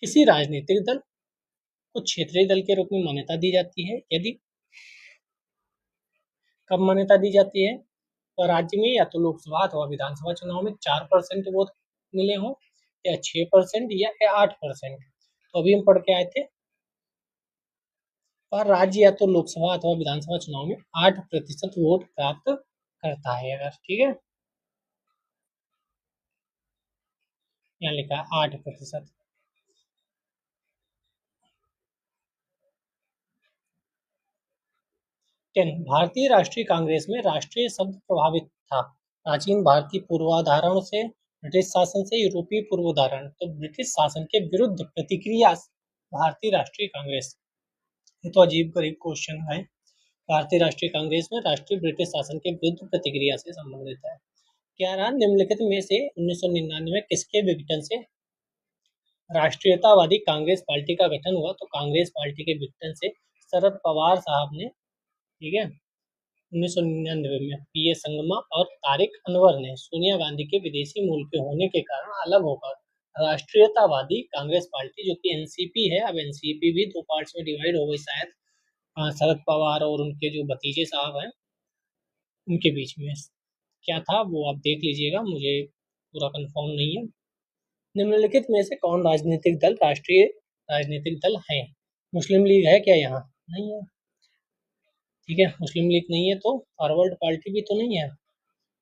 S1: किसी राजनीतिक दल को क्षेत्रीय दल के रूप में मान्यता दी जाती है यदि कब मान्यता दी जाती है? तो राज्य में या तो लोकसभा अथवा विधानसभा चुनाव में 4% वोट मिले हों या 6% या 8%। तो अभी हम पढ़ के आए थे, और राज्य या तो लोकसभा अथवा विधानसभा चुनाव में 8% वोट प्राप्त करता है अगर, ठीक है, यहाँ लिखा है 8%। 10, भारतीय राष्ट्रीय कांग्रेस में राष्ट्रीय शब्द प्रभावित था। प्राचीन भारतीय पूर्वाधारण से, ब्रिटिश शासन से, यूरोपीय पूर्वाधारण। तो ब्रिटिश शासन के विरुद्ध प्रतिक्रिया भारतीय राष्ट्रीय कांग्रेस। ये तो अजीब गरीब क्वेश्चन है। भारतीय राष्ट्रीय कांग्रेस में राष्ट्रीय ब्रिटिश शासन के विरुद्ध प्रतिक्रिया से संबंधित है। 11, निम्नलिखित में से 1999 में किसके विघटन से राष्ट्रीयतावादी कांग्रेस पार्टी का गठन हुआ? तो कांग्रेस पार्टी के विघटन से शरद पवार साहब ने, ठीक है, 1999 में पीए संगमा और तारिक अनवर ने सोनिया गांधी के विदेशी मूल के होने के कारण अलग होकर राष्ट्रीयतावादी कांग्रेस पार्टी, जो कि एनसीपी है, अब एनसीपी भी 2 पार्ट्स में डिवाइड हो गई शायद, शरद पवार और उनके जो भतीजे साहब हैं उनके बीच में क्या था वो आप देख लीजिएगा, मुझे पूरा कंफर्म नहीं है। निम्नलिखित में से कौन राजनीतिक दल राष्ट्रीय राजनीतिक दल है? मुस्लिम लीग है क्या यहाँ? नहीं है, ठीक है, मुस्लिम लीग नहीं है, तो फॉरवर्ड पार्टी भी तो नहीं है,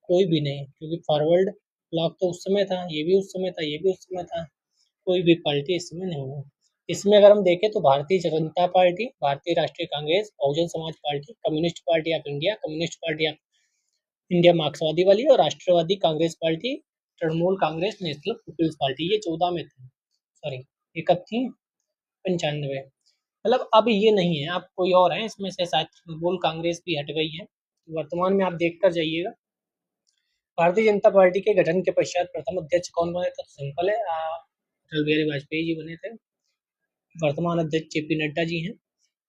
S1: कोई भी नहीं, क्योंकि फॉरवर्ड ब्लॉक तो उस समय था, ये भी उस समय था, ये भी उस समय था, कोई भी पार्टी इस समय नहीं है। इसमें अगर हम देखें तो भारतीय जनता पार्टी, भारतीय राष्ट्रीय Congress, Bahujan Samaj Party, Communist Party of India, Communist Party of India मार्क्सवादी वाली, और Rashtravadi Congress Party, Trinamool Congress, National People's Party, ये 14 में थे। सॉरी, ये कब थी? 95। मतलब अब ये नहीं है, अब कोई और है इसमें से, शायद तृणमूल कांग्रेस भी हट गई है। वर्तमान में आप देखकर जाइएगा। भारतीय जनता पार्टी के गठन के पश्चात प्रथम अध्यक्ष कौन बने थे? तो सिंपल है, अटल बिहारी वाजपेयी जी बने थे। वर्तमान अध्यक्ष जेपी नड्डा जी हैं।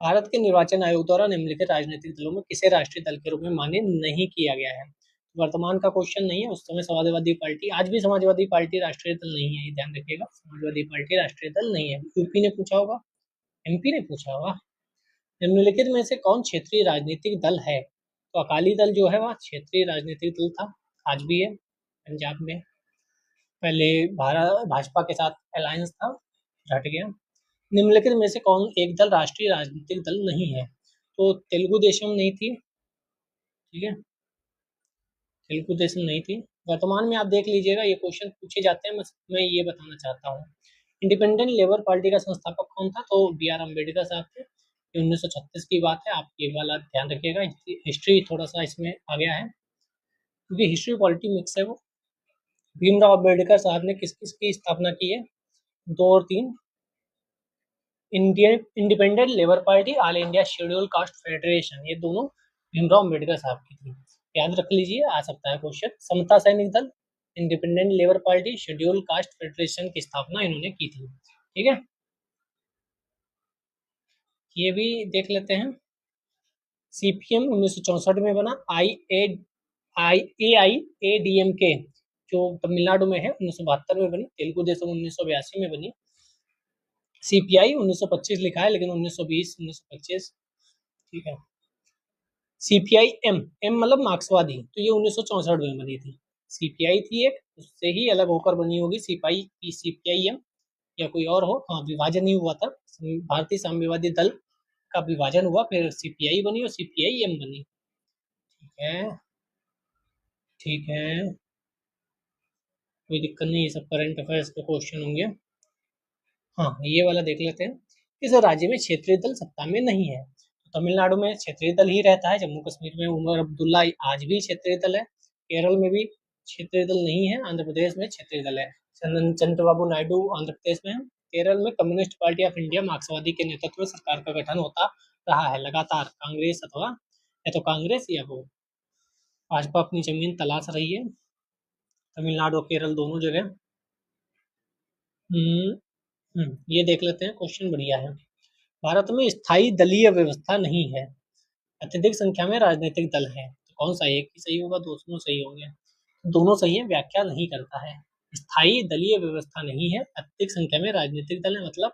S1: भारत के निर्वाचन आयोग द्वारा निम्नलिखित राजनीतिक दलों में किसे राष्ट्रीय दल के रूप में मान्य नहीं किया गया है? वर्तमान का क्वेश्चन नहीं है, उस समय समाजवादी पार्टी, आज भी समाजवादी पार्टी राष्ट्रीय दल नहीं है, ये ध्यान रखिएगा, समाजवादी पार्टी राष्ट्रीय दल नहीं है। यूपी ने पूछा होगा, एमपी ने पूछा होगा। निम्नलिखित में से कौन क्षेत्रीय राजनीतिक दल है? तो अकाली दल जो है वह क्षेत्रीय राजनीतिक दल था, आज भी है पंजाब में, पहले भाजपा के साथ अलायंस था, हट गया। निम्नलिखित में से कौन एक दल राष्ट्रीय राजनीतिक दल नहीं है? तो तेलुगु देशम नहीं थी, ठीक है, तेलुगु देशम नहीं थी। वर्तमान में आप देख लीजिएगा, ये क्वेश्चन पूछे जाते हैं, मैं ये बताना चाहता हूँ। इंडिपेंडेंट लेबर पार्टी का संस्थापक कौन था? तो बी आर अम्बेडकर साहब थे। 1936 की बात है, आप ये वाला ध्यान रखिएगा, हिस्ट्री थोड़ा सा इसमें आ गया है क्योंकि हिस्ट्री पॉलिटी मिक्स है वो। भीमराव अम्बेडकर साहब ने किस किस की स्थापना की है? 2 और 3, Indian independent labour party, all India schedule caste federation, ये दोनों भीमराव अम्बेडकर साहब की थी। याद रख लीजिए, आ सकता है क्वेश्चन। समता सैनिक दल, independent labour party, schedule caste federation की स्थापना इन्होंने की थी, ठीक है, ये भी देख लेते हैं। सीपीएम 1964 में बना। AIADMK जो तमिलनाडु में है 1972 में बनी। तेलुगु देशम 1982 में बनी। सीपीआई 1925 लिखा है लेकिन 1920 1925, ठीक है। सीपीआई एम मतलब मार्क्सवादी, तो ये 1964 में बनी थी। सीपीआई थी एक, उससे ही अलग होकर बनी होगी सीपीआई एम, या कोई और हो। हाँ, विभाजन ही हुआ था, भारतीय साम्यवादी दल का विभाजन हुआ, फिर सीपीआई बनी और सीपीआई एम बनी। है, ठीक है, कोई दिक्कत नहीं, ये सब करंट अफेयर्स के क्वेश्चन होंगे। हाँ, ये वाला देख लेते हैं। किस राज्य में क्षेत्रीय दल सत्ता में नहीं है? तो तमिलनाडु में क्षेत्रीय दल ही रहता है, जम्मू कश्मीर में उमर अब्दुल्ला आज भी क्षेत्रीय दल है, केरल में भी क्षेत्रीय दल नहीं है, आंध्र प्रदेश में क्षेत्रीय दल है, चंद्रबाबू नायडू आंध्र प्रदेश में है, केरल में कम्युनिस्ट पार्टी ऑफ इंडिया मार्क्सवादी के नेतृत्व में सरकार का गठन होता रहा है लगातार, कांग्रेस अथवा या तो कांग्रेस या वो भाजपा अपनी जमीन तलाश रही है, तमिलनाडु और केरल दोनों जगह। हम्म ये देख लेते हैं, क्वेश्चन बढ़िया है। भारत में स्थायी दलीय व्यवस्था नहीं है, अत्यधिक संख्या में राजनीतिक दल हैं, तो कौन सा एक ही सही होगा, दोनों सही होंगे? दोनों सही है, व्याख्या नहीं करता है। स्थायी दलीय व्यवस्था नहीं है, अत्यधिक संख्या में राजनीतिक दल है, मतलब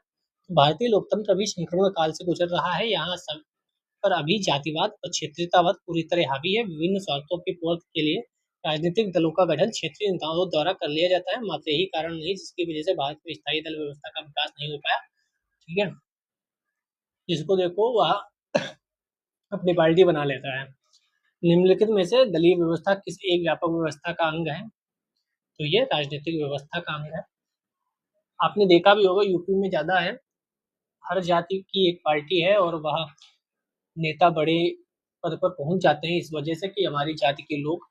S1: भारतीय लोकतंत्र अभी संक्रमण काल से गुजर रहा है, यहाँ सब पर अभी जातिवाद और क्षेत्रीयतावाद पूरी तरह हावी है, विभिन्न स्वार्थों की पूर्ति के लिए राजनीतिक दलों का गठन क्षेत्रीय नेताओं द्वारा कर लिया जाता है, मात्र यही कारण नहीं जिसकी वजह से भारत में स्थायी दल व्यवस्था का विकास नहीं हो पाया। ठीक है, जिसको देखो वह अपनी पार्टी बना लेता है। निम्नलिखित में से दलीय व्यवस्था किस एक व्यापक व्यवस्था का अंग है? तो ये राजनीतिक व्यवस्था का अंग है। आपने देखा भी होगा यूपी में ज्यादा है, हर जाति की एक पार्टी है और वह नेता बड़े पद पर पहुंच जाते हैं इस वजह से कि हमारी जाति के लोग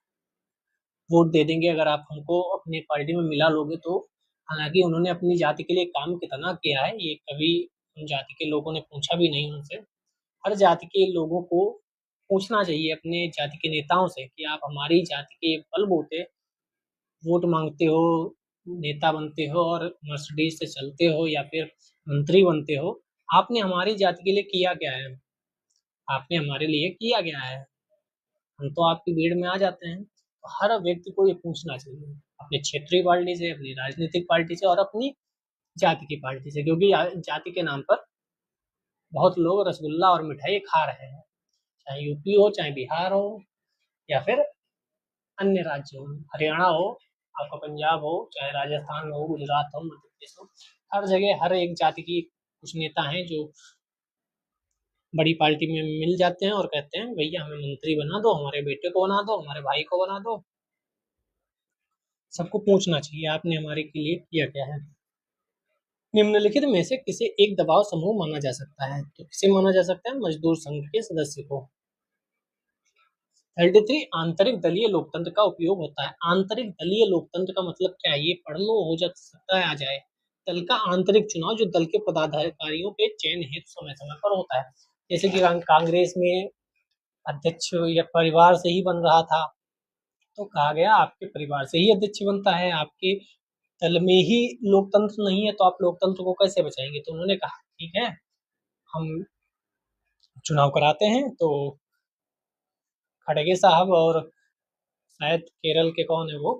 S1: वोट दे देंगे अगर आप हमको अपने पार्टी में मिला लोगे तो। हालांकि उन्होंने अपनी जाति के लिए काम कितना किया है ये कभी उन जाति के लोगों ने पूछा भी नहीं उनसे। हर जाति के लोगों को पूछना चाहिए अपने जाति के नेताओं से कि आप हमारी जाति के बलबूते वोट मांगते हो, नेता बनते हो और मर्सिडीज से चलते हो या फिर मंत्री बनते हो, आपने हमारी जाति के लिए किया क्या है? आपने हमारे लिए किया क्या है? हम तो आपकी भीड़ में आ जाते हैं। तो हर व्यक्ति को ये पूछना चाहिए अपने क्षेत्रीय पार्टी से, अपनी राजनीतिक पार्टी से और अपनी जाति की पार्टी से, क्योंकि जाति के नाम पर बहुत लोग रसगुल्ला और मिठाई खा रहे हैं, चाहे यूपी हो, चाहे बिहार हो, या फिर अन्य राज्य हो, हरियाणा हो, आपका पंजाब हो, चाहे राजस्थान हो, गुजरात हो, मध्य प्रदेश हो, हर जगह हर एक जाति की कुछ नेता हैं जो बड़ी पार्टी में मिल जाते हैं और कहते हैं भैया हमें मंत्री बना दो, हमारे बेटे को बना दो, हमारे भाई को बना दो। सबको पूछना चाहिए आपने हमारे के लिए किया क्या है। निम्नलिखित में से किसे एक दबाव समूह माना जा सकता है? तो किसे माना जा सकता है? मजदूर संघ के सदस्य को। 33 आंतरिक दलीय लोकतंत्र का उपयोग होता है। आंतरिक दलीय लोकतंत्र का मतलब क्या है? ये पढ़ लो, हो जा सकता है आ जाए। दल का आंतरिक चुनाव जो दल के पदाधिकारियों के चयन हेतु समय समय पर होता है, जैसे कि कांग्रेस में अध्यक्ष या परिवार से ही बन रहा था, तो कहा गया आपके परिवार से ही अध्यक्ष बनता है, आपके दल में ही लोकतंत्र नहीं है तो आप लोकतंत्र को कैसे बचाएंगे? तो उन्होंने कहा ठीक है हम चुनाव कराते हैं। तो खड़गे साहब और शायद केरल के कौन है वो,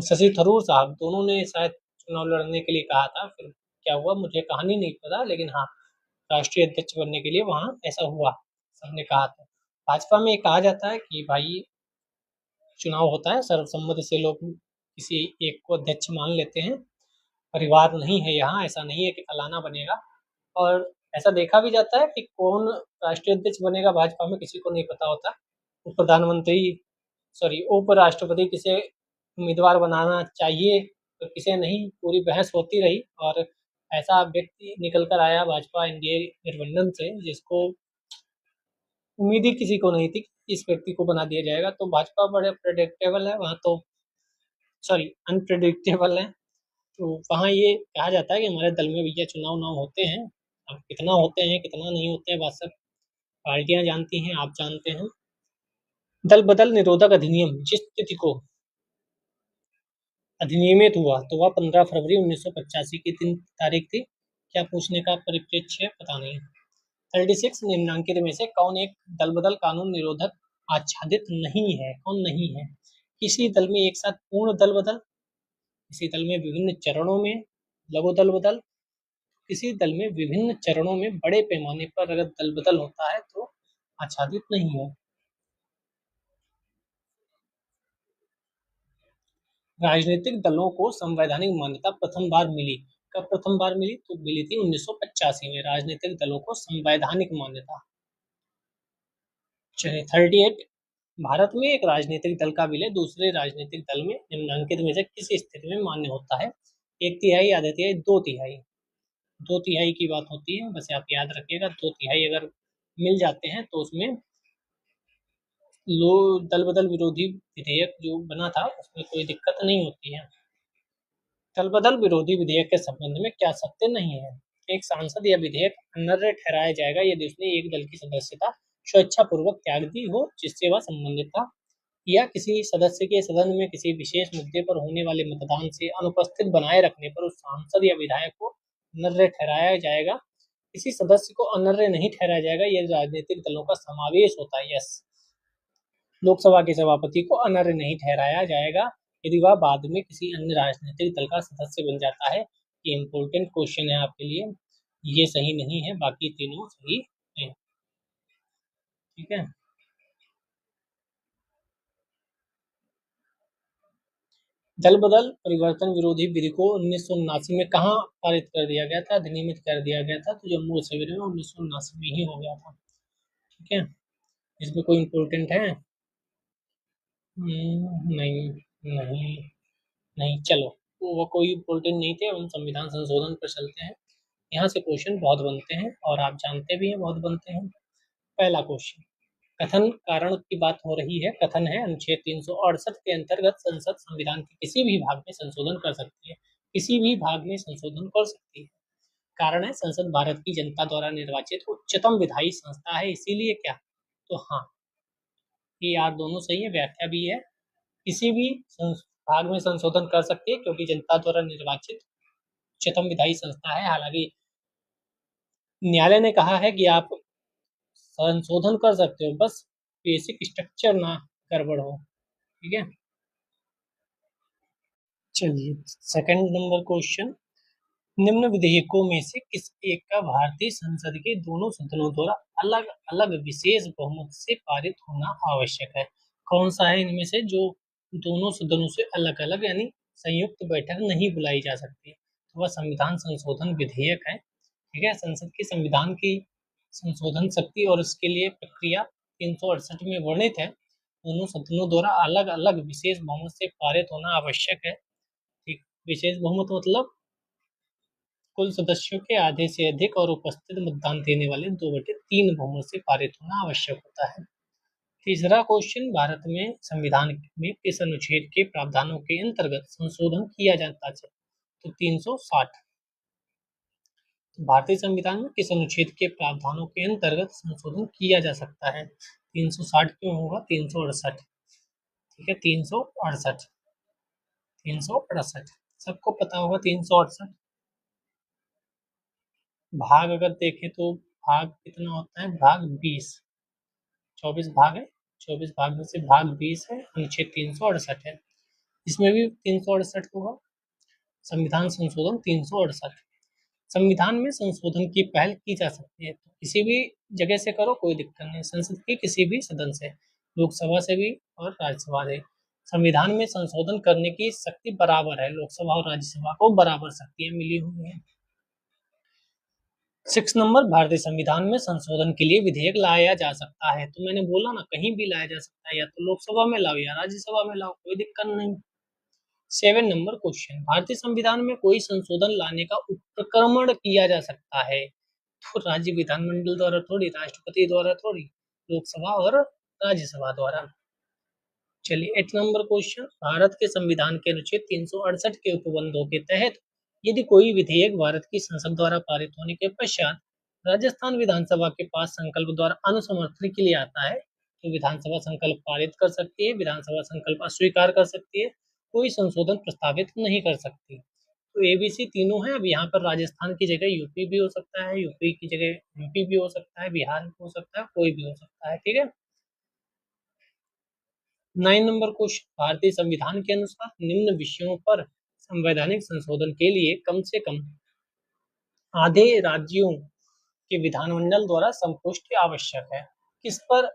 S1: शशि थरूर साहब, दोनों ने शायद चुनाव लड़ने के लिए कहा था। फिर क्या हुआ मुझे कहानी नहीं पता, लेकिन हाँ राष्ट्रीय अध्यक्ष बनने के लिए वहाँ ऐसा हुआ, सबने कहा था। भाजपा में कहा जाता है कि भाई चुनाव होता है सर्वसम्मति से, लोग किसी एक को अध्यक्ष मान लेते हैं, परिवार नहीं है यहाँ, ऐसा नहीं है कि फलाना बनेगा। और ऐसा देखा भी जाता है कि कौन राष्ट्रीय अध्यक्ष बनेगा भाजपा में किसी को नहीं पता होता। उप प्रधानमंत्री सॉरी उपराष्ट्रपति किसे उम्मीदवार बनाना चाहिए तो किसे नहीं, पूरी बहस होती रही और ऐसा व्यक्ति निकल कर आया भाजपा एनडीए गठबंधन से जिसको उम्मीद ही किसी को नहीं थी कि इस व्यक्ति को बना दिया जाएगा। तो भाजपा बड़े प्रेडिक्टेबल है वहाँ तो, सॉरी अनप्रेडिक्टेबल है। तो वहाँ ये कहा जाता है कि हमारे दल में भैया चुनाव उनाव होते हैं, अब कितना होते हैं कितना नहीं होते हैं बात सब पार्टियां जानती हैं, आप जानते हैं। दल बदल निरोधक अधिनियम जिस तिथि को अधिनियमित हुआ तो वह 15 फरवरी 1985 की दिन तारीख थी। क्या पूछने का परिप्रेक्ष्य पता नहीं। 36 निम्नांकित में से कौन एक दल बदल कानून निरोधक आच्छादित नहीं है? कौन नहीं है? किसी दल में एक साथ पूर्ण दल बदल, किसी दल में विभिन्न चरणों में लघु दल बदल, किसी दल में विभिन्न चरणों में बड़े पैमाने पर अगर दल बदल होता है तो आच्छादित नहीं है। राजनीतिक दलों को संवैधानिक मान्यता प्रथम बार मिली, कब प्रथम बार मिली? तो मिली थी 1985 में राजनीतिक दलों को संवैधानिक मान्यता। चलिए 38। भारत में एक राजनीतिक दल का विलय दूसरे राजनीतिक दल में निम्नलिखित में से किस स्थिति में मान्य होता है? एक तिहाई, आधा तिहाई, दो तिहाई। दो तिहाई की बात होती है, बस आप याद रखिएगा। दो तिहाई अगर मिल जाते हैं तो उसमें लो दल बदल विरोधी विधेयक जो बना था उसमें कोई दिक्कत नहीं होती है। दल बदल विरोधी विधेयक के संबंध में क्या सत्य नहीं है? एक सांसद या विधेयक अनर्य ठहराया जाएगा यदि उसने एक दल की सदस्यता स्वेच्छा पूर्वक त्याग दी हो जिससे वह संबंधित था, या किसी सदस्य के सदन में किसी विशेष मुद्दे पर होने वाले मतदान से अनुपस्थित बनाए रखने पर उस सांसद या विधायक को अनर्य ठहराया जाएगा। किसी सदस्य को अनर्य नहीं ठहराया जाएगा यदि राजनीतिक दलों का समावेश होता है। यस, लोकसभा के सभापति को अनर्य नहीं ठहराया जाएगा यदि वह बाद में किसी अन्य राजनीतिक दल का सदस्य बन जाता है। ये इम्पोर्टेंट क्वेश्चन है आपके लिए। ये सही नहीं है, बाकी तीनों सही है। ठीक है। दल बदल परिवर्तन विरोधी विधि को 1979 में कहाँ पारित कर दिया गया था, अधिनियमित कर दिया गया था? तो जम्मू कश्मीर में 1979 में ही हो गया था। ठीक है। इसमें कोई इम्पोर्टेंट है? नहीं, नहीं, नहीं। चलो, वो कोई इम्पोर्टेंट नहीं थे। हम संविधान संशोधन पर चलते हैं। यहाँ से क्वेश्चन बहुत बनते हैं और आप जानते भी हैं बहुत बनते हैं। पहला क्वेश्चन, कथन कारण की बात हो रही है। कथन है अनुच्छेद 368 के अंतर्गत संसद संविधान के किसी भी भाग में संशोधन कर सकती है। किसी भी भाग में संशोधन कर सकती है। कारण है संसद भारत की जनता द्वारा निर्वाचित उच्चतम विधायी संस्था है, इसीलिए क्या? तो हाँ, ये यार दोनों सही है, व्याख्या भी है। किसी भी भाग में संशोधन कर सकती है क्योंकि जनता द्वारा निर्वाचित उच्चतम विधायी संस्था है। हालांकि न्यायालय ने कहा है कि आप संशोधन कर सकते हो, बस बेसिक स्ट्रक्चर ना गड़बड़ हो। ठीक है। चलिए सेकंड नंबर क्वेश्चन, निम्न विधेयकों में से किस एक का भारतीय संसद के दोनों सदनों द्वारा अलग अलग विशेष बहुमत से पारित होना आवश्यक है? कौन सा है इनमें से जो दोनों सदनों से अलग अलग यानी संयुक्त बैठक नहीं बुलाई जा सकती? तो वह संविधान संशोधन विधेयक है। ठीक है। संसद के संविधान की संशोधन शक्ति और उसके लिए प्रक्रिया 368 में वर्णित है। दोनों सदनों द्वारा अलग अलग विशेष बहुमत से पारित होना आवश्यक है। ठीक। विशेष बहुमत मतलब कुल सदस्यों के आधे से अधिक और उपस्थित मतदान देने वाले 2/3 बहुमत से पारित होना आवश्यक होता है। तीसरा क्वेश्चन, भारत में संविधान में किस अनुच्छेद के प्रावधानों के अंतर्गत संशोधन किया जाता है? तो 360। भारतीय संविधान में किस अनुच्छेद के प्रावधानों के अंतर्गत संशोधन किया जा सकता है? 360 क्यों होगा? 368। ठीक है, 368। 368 सबको पता होगा। 368 भाग अगर देखें तो भाग कितना होता है? भाग 20। 24 भाग है। 24 भाग में से भाग 20 है। अनुच्छेद 368 है। इसमें भी 368 होगा। संविधान संशोधन 368। संविधान में संशोधन की पहल की जा सकती है तो किसी भी जगह से करो, कोई दिक्कत नहीं। संसद के किसी भी सदन से, लोकसभा से भी और राज्यसभा से। संविधान में संशोधन करने की शक्ति बराबर है, लोकसभा और राज्यसभा को बराबर शक्तियां मिली हुई हैं। 6 नंबर, भारतीय संविधान में संशोधन के लिए विधेयक लाया जा सकता है। तो मैंने बोला ना, कहीं भी लाया जा सकता है, या तो लोकसभा में लाओ या राज्यसभा में लाओ, कोई दिक्कत नहीं। 7 नंबर क्वेश्चन, भारतीय संविधान में कोई संशोधन लाने का उपक्रमण किया जा सकता है तो राज्य विधानमंडल द्वारा थोड़ी, राष्ट्रपति द्वारा थोड़ी, लोकसभा और राज्यसभा द्वारा। चलिए 8 नंबर क्वेश्चन, भारत के संविधान के अनुच्छेद 368 के उपबंधों के तहत यदि कोई विधेयक भारत की संसद द्वारा पारित होने के पश्चात राजस्थान विधानसभा के पास संकल्प द्वारा अनुसमर्थन के लिए आता है तो विधानसभा संकल्प पारित कर सकती है, विधानसभा संकल्प अस्वीकार कर सकती है, कोई संशोधन प्रस्तावित नहीं कर सकती। तो एबीसी तीनों है। अब यहाँ पर राजस्थान की जगह यूपी भी हो सकता है, यूपी की जगह एमपी भी हो सकता है, बिहार भी हो सकता है, कोई भी हो सकता है। ठीक है। 9 नंबर क्वेश्चन, भारतीय संविधान के अनुसार निम्न विषयों पर संवैधानिक संशोधन के लिए कम से कम आधे राज्यों के विधानमंडल द्वारा संपुष्टि आवश्यक है। किस पर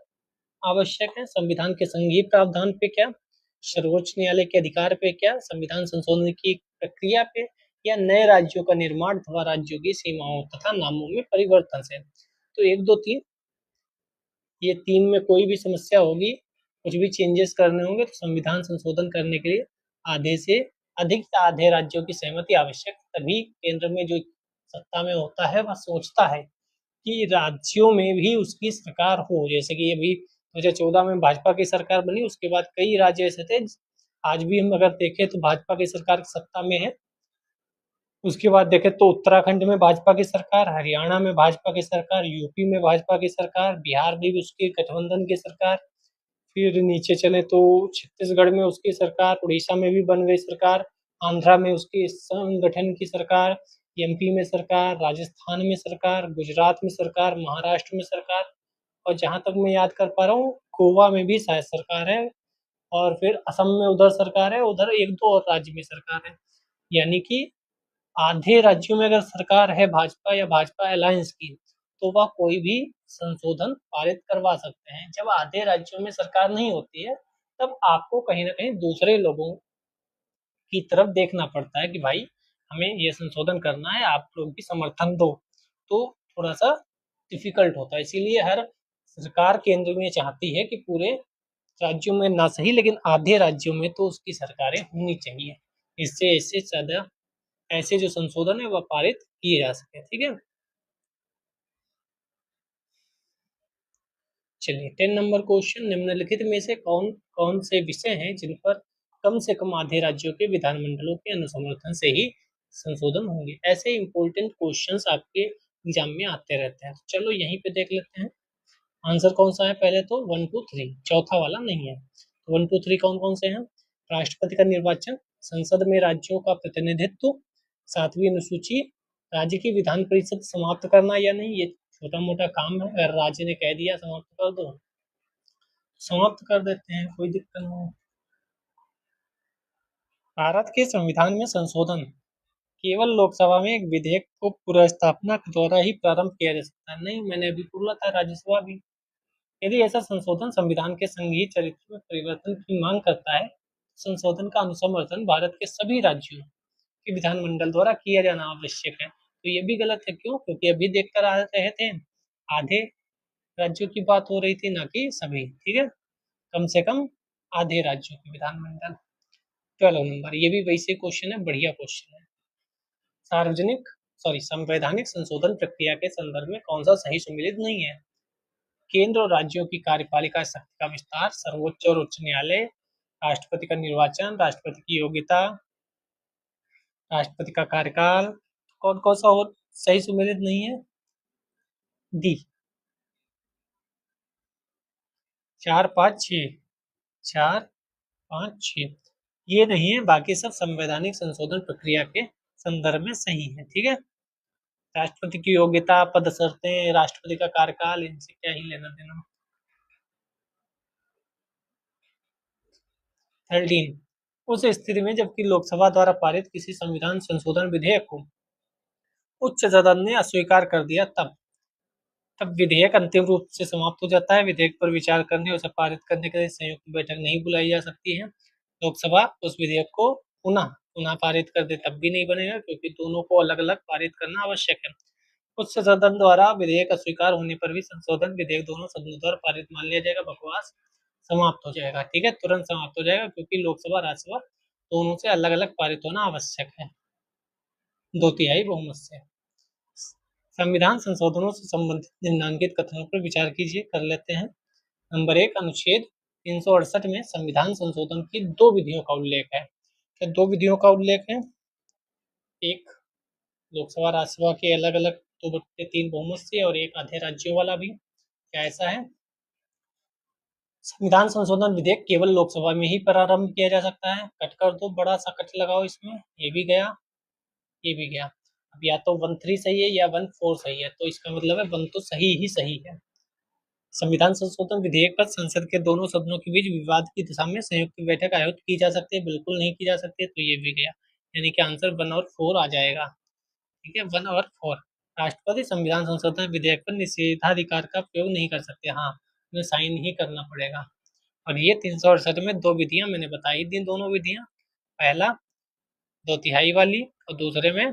S1: आवश्यक है? संविधान के संघीय प्रावधान पे क्या, सर्वोच्च न्यायालय के अधिकार पे क्या, संविधान संशोधन की प्रक्रिया पे, या नए राज्यों का निर्माण अथवा राज्यों की सीमाओं तथा नामों में परिवर्तन से? तो 1, 2, 3 ये 3 में कोई भी समस्या होगी, कुछ भी चेंजेस करने होंगे तो संविधान संशोधन करने के लिए आधे से अधिक या आधे राज्यों की सहमति आवश्यक। तभी केंद्र में जो सत्ता में होता है वह सोचता है कि राज्यों में भी उसकी सरकार हो। जैसे कि अभी 2014 में भाजपा की सरकार बनी, उसके बाद कई राज्य ऐसे थे, आज भी हम अगर देखें तो भाजपा की सरकार सत्ता में है। उसके बाद देखें तो उत्तराखंड में भाजपा की सरकार, हरियाणा में भाजपा की सरकार, यूपी में भाजपा की सरकार, बिहार में भी उसकी गठबंधन की सरकार, फिर नीचे चले तो छत्तीसगढ़ में उसकी सरकार, उड़ीसा में भी बन गई सरकार, आंध्रा में उसकी संगठन की सरकार, एमपी में सरकार, राजस्थान में सरकार, गुजरात में सरकार, महाराष्ट्र में सरकार, और जहां तक मैं याद कर पा रहा हूँ गोवा में भी शायद सरकार है, और फिर असम में उधर सरकार है, उधर एक दो और राज्य में सरकार है। यानी कि आधे राज्यों में अगर सरकार है भाजपा या भाजपा अलायंस की, तो वह कोई भी संशोधन पारित करवा सकते हैं। जब आधे राज्यों में सरकार नहीं होती है, तब आपको कहीं ना कहीं दूसरे लोगों की तरफ देखना पड़ता है कि भाई हमें ये संशोधन करना है, आप लोग भी समर्थन दो। तो थोड़ा सा डिफिकल्ट होता है, इसीलिए हर सरकार केंद्र में चाहती है कि पूरे राज्यों में ना सही लेकिन आधे राज्यों में तो उसकी सरकारें होनी चाहिए। इससे इससे ज्यादा ऐसे जो संशोधन है वह पारित किए जा सके। ठीक है, चलिए 10 नंबर क्वेश्चन, निम्नलिखित में से कौन कौन से विषय हैं जिन पर कम से कम आधे राज्यों के विधानमंडलों के अनुसमर्थन से ही संशोधन होंगे। ऐसे इंपॉर्टेंट क्वेश्चंस आपके एग्जाम में आते रहते हैं, तो चलो यहीं पे देख लेते हैं आंसर कौन सा है। पहले तो 1 2 3, चौथा वाला नहीं है। तो 1 2 3 कौन कौन से हैं? राष्ट्रपति का निर्वाचन, संसद में राज्यों का प्रतिनिधित्व, 7वीं अनुसूची, राज्य की विधान परिषद समाप्त करना या नहीं, ये छोटा मोटा काम है, अगर राज्य ने कह दिया समाप्त कर दो, समाप्त कर देते हैं, कोई दिक्कत नहीं। भारत के संविधान में संशोधन केवल लोकसभा में एक विधेयक को पुनर्स्थापना द्वारा ही प्रारंभ किया जा सकता है। नहीं, मैंने अभी बोला था राज्यसभा भी। यदि ऐसा संशोधन संविधान के संघीय चरित्र में परिवर्तन की मांग करता है, संशोधन का अनुसमर्थन भारत के सभी राज्यों के विधानमंडल द्वारा किया जाना आवश्यक है। तो ये भी गलत है, क्यों? क्योंकि अभी देखकर आ रहे थे आधे राज्यों की बात हो रही थी, ना कि सभी। ठीक है, कम से कम आधे राज्यों के विधानमंडल। 12 नंबर, ये भी वैसे क्वेश्चन है, बढ़िया क्वेश्चन है। सार्वजनिक संवैधानिक संशोधन प्रक्रिया के संदर्भ में कौन सा सही सुमेलित नहीं है? केंद्र और राज्यों की कार्यपालिका शक्ति का विस्तार, सर्वोच्च और उच्च न्यायालय, राष्ट्रपति का निर्वाचन, राष्ट्रपति की योग्यता, राष्ट्रपति का कार्यकाल, कौन कौन सा और सही सुमेलित नहीं है? डी, 4 5 6, 4 5 6, ये नहीं है, बाकी सब संवैधानिक संशोधन प्रक्रिया के संदर्भ में सही है। ठीक है, राष्ट्रपति की योग्यता, पद शर्तें, राष्ट्रपति का कार्यकाल, इनसे क्या ही लेना देना। 13, उस स्थिति में जबकि लोकसभा द्वारा पारित किसी संविधान संशोधन विधेयक को उच्च सदन ने अस्वीकार कर दिया, तब तब विधेयक अंतिम रूप से समाप्त हो जाता है। विधेयक पर विचार करने और उसे पारित करने के लिए संयुक्त बैठक नहीं बुलाई जा सकती है। लोकसभा उस विधेयक को पुनः पुनः पारित कर दे तब भी नहीं बनेगा, क्योंकि दोनों को अलग अलग पारित करना आवश्यक है। उच्च सदन द्वारा विधेयक अस्वीकार होने पर भी संशोधन विधेयक दोनों सदनों द्वारा पारित मान लिया जाएगा, बकवास समाप्त हो जाएगा। ठीक है, तुरंत समाप्त हो जाएगा, क्योंकि लोकसभा राज्यसभा दोनों से अलग अलग पारित होना आवश्यक है 2/3 बहुमत से। संविधान संशोधनों से संबंधित निम्नलिखित कथनों पर विचार कीजिए, कर लेते हैं। नंबर 1, अनुच्छेद 368 में संविधान संशोधन की 2 विधियों का उल्लेख है। क्या 2 विधियों का उल्लेख है? एक लोकसभा राज्यसभा के अलग अलग 2/3 बहुमत से, और एक आधे राज्यों वाला भी। क्या ऐसा है? संविधान संशोधन विधेयक केवल लोकसभा में ही प्रारंभ किया जा सकता है। कट कर दो, बड़ा सा कट लगाओ इसमें, ये भी गया, ये भी गया। अब या तो 1 3 सही है या 1 4 सही है, तो इसका मतलब है 1 तो सही ही सही है। संविधान संशोधन विधेयक पर संसद के दोनों सदनों के बीच विवाद की दिशा में संयुक्त बैठक आयोजित की जा सकती है, बिल्कुल नहीं की जा सकती है, तो ये भी गया। यानी कि आंसर 1 और 4 आ जाएगा। ठीक है, 1 और 4। राष्ट्रपति संविधान संशोधन विधेयक पर निषेधाधिकार का प्रयोग नहीं कर सकते। हाँ, उन्हें साइन ही करना पड़ेगा। और ये 368 में 2 विधियां मैंने बताई दी, दोनों विधियां, पहला 2/3 वाली और दूसरे में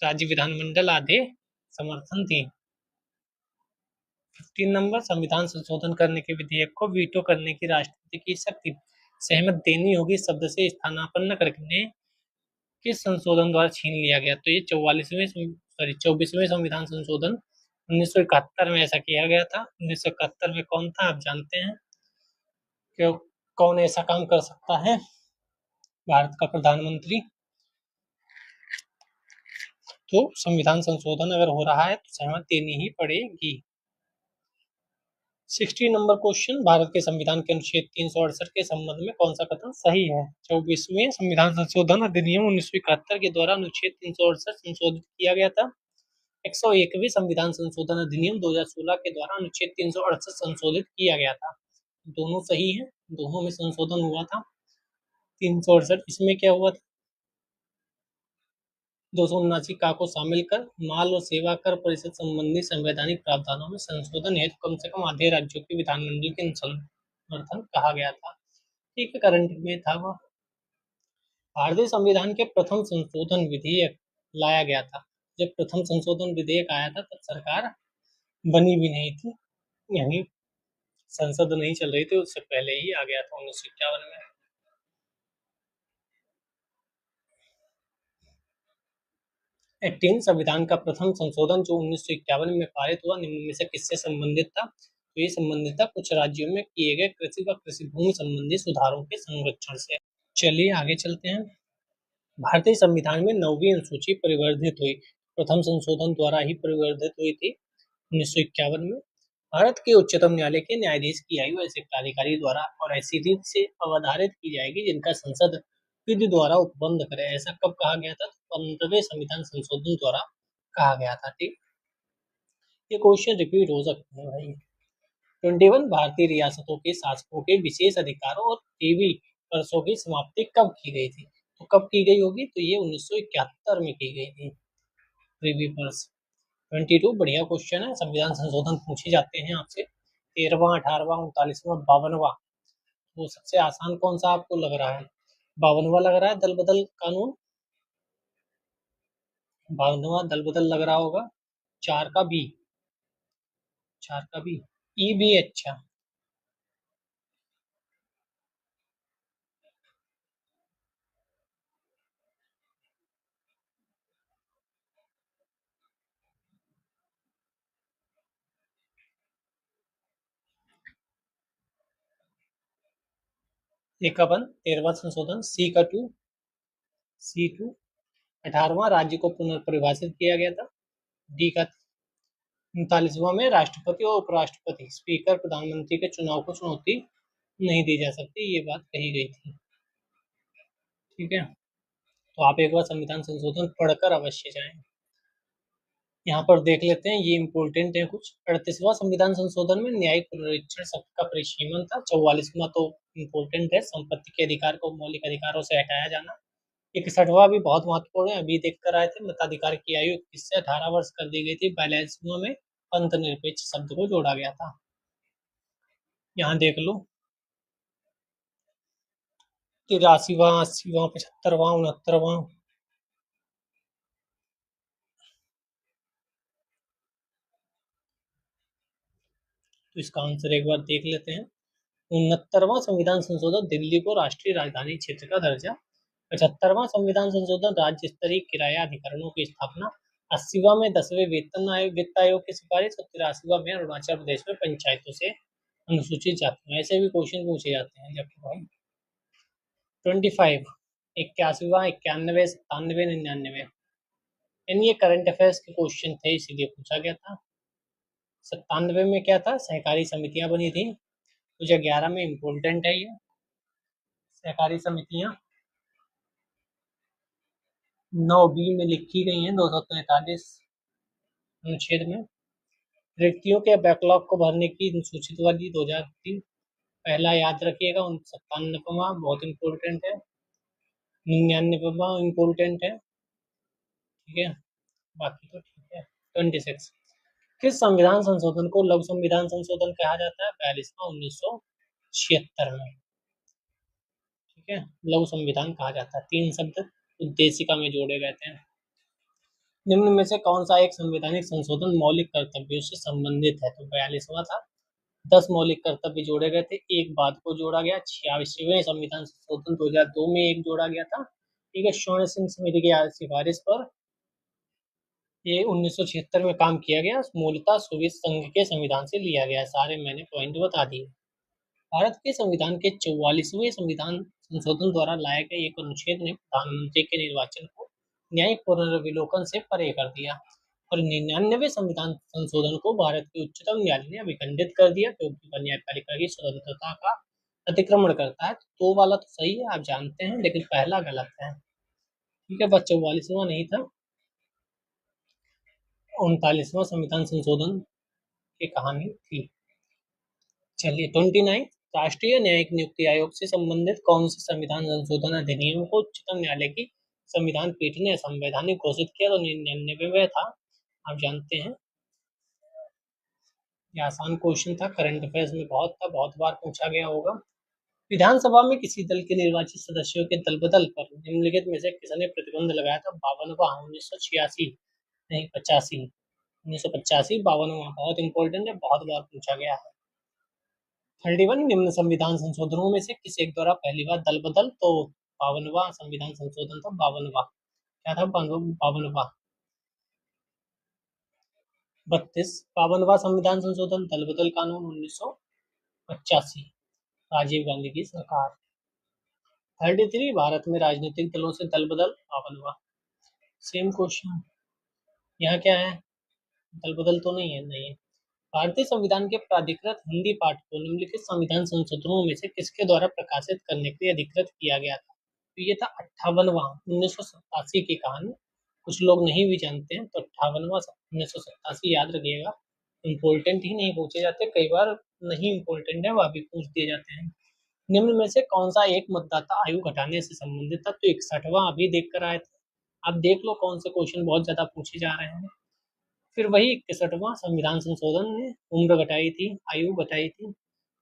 S1: राज्य विधानमंडल आधे समर्थन थी। 15 नंबर, संविधान संशोधन करने के विधेयक को वीटो करने की राष्ट्रपति की शक्ति सहमत देनी होगी शब्द से स्थानापन्न करने के संशोधन द्वारा छीन लिया गया। तो ये 24वें संविधान संशोधन 1971 में ऐसा किया गया था। 1971 में कौन था आप जानते हैं? कि कौन ऐसा काम कर सकता है? भारत का प्रधानमंत्री। तो संविधान संशोधन अगर हो रहा है तो सहमति देनी ही पड़ेगी। 60 नंबर क्वेश्चन, भारत के संविधान के अनुच्छेद 368 के संबंध में कौन सा कथन सही है? 24वें संविधान संशोधन अधिनियम 1971 के द्वारा अनुच्छेद 368 संशोधित किया गया था। 101वें संविधान संशोधन अधिनियम 2016 के द्वारा अनुच्छेद 368 संशोधित किया गया था। दोनों सही है, दोनों में संशोधन हुआ था। 368 इसमें क्या हुआ था? 279 का को शामिल कर माल और सेवा कर परिषद संबंधी संवैधानिक प्रावधानों में संशोधन हेतु कम से कम आधे राज्यों के विधानमंडल के समर्थन कहा गया था। ठीक है, करंट में था वह। भारतीय संविधान के प्रथम संशोधन विधेयक लाया गया था। जब प्रथम संशोधन विधेयक आया था तब सरकार बनी भी नहीं थी, यानी संसद नहीं चल रही थी, उससे पहले ही आ गया था 1951 में। 18 संविधान का प्रथम संशोधन जो 1951 में पारित हुआ निम्न में से किससे संबंधित था? तो ये संबंधित था कुछ राज्यों में किए गए कृषि व कृषि भूमि संबंधी सुधारों के संरक्षण से। चलिए आगे चलते हैं। भारतीय संविधान में 9वीं अनुसूची परिवर्धित हुई। प्रथम संशोधन द्वारा ही परिवर्धित हुई थी 1951 में। भारत के उच्चतम न्यायालय के न्यायाधीश की आयु ऐसे प्राधिकारी द्वारा और ऐसी रीत से अवधारित की जाएगी जिनका संसद विधि द्वारा उपबंध करे। ऐसा कब कहा गया था? 15वें संविधान संशोधन द्वारा कहा गया था। ठीक, ये क्वेश्चन रिपीट हो सकते हैं भाई। 21 भारतीय रियासतों के शासकों के विशेष अधिकारों और प्रिवी पर्सों की समाप्ति कब की गई थी? तो कब की गई होगी? तो ये 1971 में की गई थी, प्रिवी पर्स। 22 बढ़िया क्वेश्चन है, संविधान संशोधन पूछे जाते हैं आपसे। 13वां, 18वां, 39वां, 52वां। वो सबसे आसान कौन सा आपको लग रहा है? 52वां लग रहा है, दल बदल कानून। 52वां दल बदल लग रहा होगा। 4 का बी, 4 का बी, ई भी अच्छा। ए का 1 13वां संशोधन, सी का 2, सी 2। 18वां राज्य को पुनर्परिभाषित किया गया था, डी का। 39वां में राष्ट्रपति और उपराष्ट्रपति, स्पीकर, प्रधानमंत्री के चुनाव को चुनौती नहीं दी जा सकती, ये बात कही गई थी। ठीक है, तो आप एक बार संविधान संशोधन पढ़कर अवश्य जाएं। यहाँ पर देख लेते हैं, ये इम्पोर्टेंट है कुछ। 38वां संविधान संशोधन में न्यायिक पुनरीक्षण शब्द का परिसीमन था। 44वां तो इम्पोर्टेंट है, संपत्ति के अधिकार को मौलिक अधिकारों से हटाया जाना। 61वां भी बहुत महत्वपूर्ण है, अभी देख कर आए थे। मताधिकार की आयु 21 से 18 वर्ष कर दी गई थी। 42वां में पंथ निरपेक्ष शब्द को जोड़ा गया था। यहाँ देख लो, 83वां, 80वां, 75वां, 69वां। तो इसका आंसर एक बार देख लेते हैं। 69वां संविधान संशोधन दिल्ली को राष्ट्रीय राजधानी क्षेत्र का दर्जा। 75वां संविधान संशोधन राज्य स्तरीय किराया अधिकरणों की स्थापना। 80वां में 10वें वेतन आयोग वित्त आयोग की सिफारिश और 83वां में अरुणाचल प्रदेश में पंचायतों से अनुसूचित जातियों, ऐसे भी क्वेश्चन पूछे जाते हैं। जबकि भाई 25, 81वां, 91, 97, 99, यानी ये करंट अफेयर्स के क्वेश्चन थे, इसीलिए पूछा गया था। 97 में क्या था? सहकारी समितियां बनी थी। 2011 में इम्पोर्टेंट है ये सहकारी समितियां, 9 बी में लिखी गई हैं 243 अनुच्छेद में। रिक्तियों के बैकलॉग को भरने की सूचित वाली 2003। पहला याद रखिएगा, 97वां बहुत इंपॉर्टेंट है, 99वां इंपॉर्टेंट है। ठीक है, बाकी तो ठीक है। 26 किस संविधान संशोधन को लघु संविधान संशोधन कहा जाता है? 42वां 1976 में। ठीक है, लघु संविधान कहा जाता है। 3 शब्द उद्देशिका में जोड़े गए थे। निम्न में से कौन सा एक संवैधानिक संशोधन मौलिक कर्तव्यों से संबंधित है? तो 42वां था। 10 मौलिक कर्तव्य जोड़े गए थे, एक बात को जोड़ा गया। 86वें संविधान संशोधन 2002 में एक जोड़ा गया था, ठीक है, स्वर्ण सिंह समिति की सिफारिश पर ये 1976 में काम किया गया, मूलतः सोवियत संघ के संविधान से लिया गया। सारे मैंने पॉइंट बता दिए। भारत के संविधान के 44वें संविधान संशोधन द्वारा लाए गए एक अनुच्छेद ने प्रधानमंत्री के निर्वाचन को न्यायिक पुनर्विलोकन से परे कर दिया और 99वें संविधान संशोधन को भारत के उच्चतम न्यायालय ने अभिखंडित कर दिया, क्योंकि वह न्यायपालिका की स्वतंत्रता का अतिक्रमण करता है। तो वाला तो सही है, आप जानते हैं, लेकिन पहला गलत है। ठीक है, बस 44वां नहीं था, 39वां संविधान संशोधन की कहानी थी। चलिए 29, राष्ट्रीय न्यायिक नियुक्ति आयोग से संबंधित कौन से संविधान संशोधन अधिनियम को उच्चतम न्यायालय की संविधान पीठ ने असंवैधानिक घोषित किया? तो 99वें था, आप जानते हैं। ये आसान क्वेश्चन था, करंट अफेयर्स में बहुत था, बहुत बार पूछा गया होगा। विधानसभा में किसी दल के निर्वाचित सदस्यों के दल बदल पर निम्नलिखित में से किसने प्रतिबंध लगाया था? 52वां, 1986 नहीं 85, 1985, 52वां। बहुत इंपॉर्टेंट है, बहुत बार पूछा गया है। 31, निम्न संविधान संशोधनों में से किस एक द्वारा पहली बार दल बदल? तो 52वां संविधान संशोधन था, 52वां। क्या था? 52वां। 32, 52वां संविधान संशोधन दल बदल कानून 1985, राजीव गांधी की सरकार। 33, भारत में राजनीतिक दलों से दल बदल, 52वां। सेम क्वेश्चन, यहाँ क्या है? दल बदल तो नहीं है, नहीं है। भारतीय संविधान के प्राधिकृत हिंदी पाठ को निम्नलिखित संविधान संशोधनों में से किसके द्वारा प्रकाशित करने के लिए अधिकृत किया गया था? तो ये था 58वां, 1987 की कहानी। कुछ लोग नहीं भी जानते हैं, तो 58वां 1987 याद रखिएगा। इम्पोर्टेंट ही नहीं पूछे जाते, कई बार नहीं इम्पोर्टेंट है वह भी पूछ दिए जाते हैं। निम्न में से कौन सा एक मतदाता आयु घटाने से संबंधित था? तो 61वां अभी देख कर आए थे। आप देख लो कौन से क्वेश्चन बहुत ज्यादा पूछे जा रहे हैं। फिर वही 61वां संविधान संशोधन ने उम्र घटाई थी, आयु घटाई थी।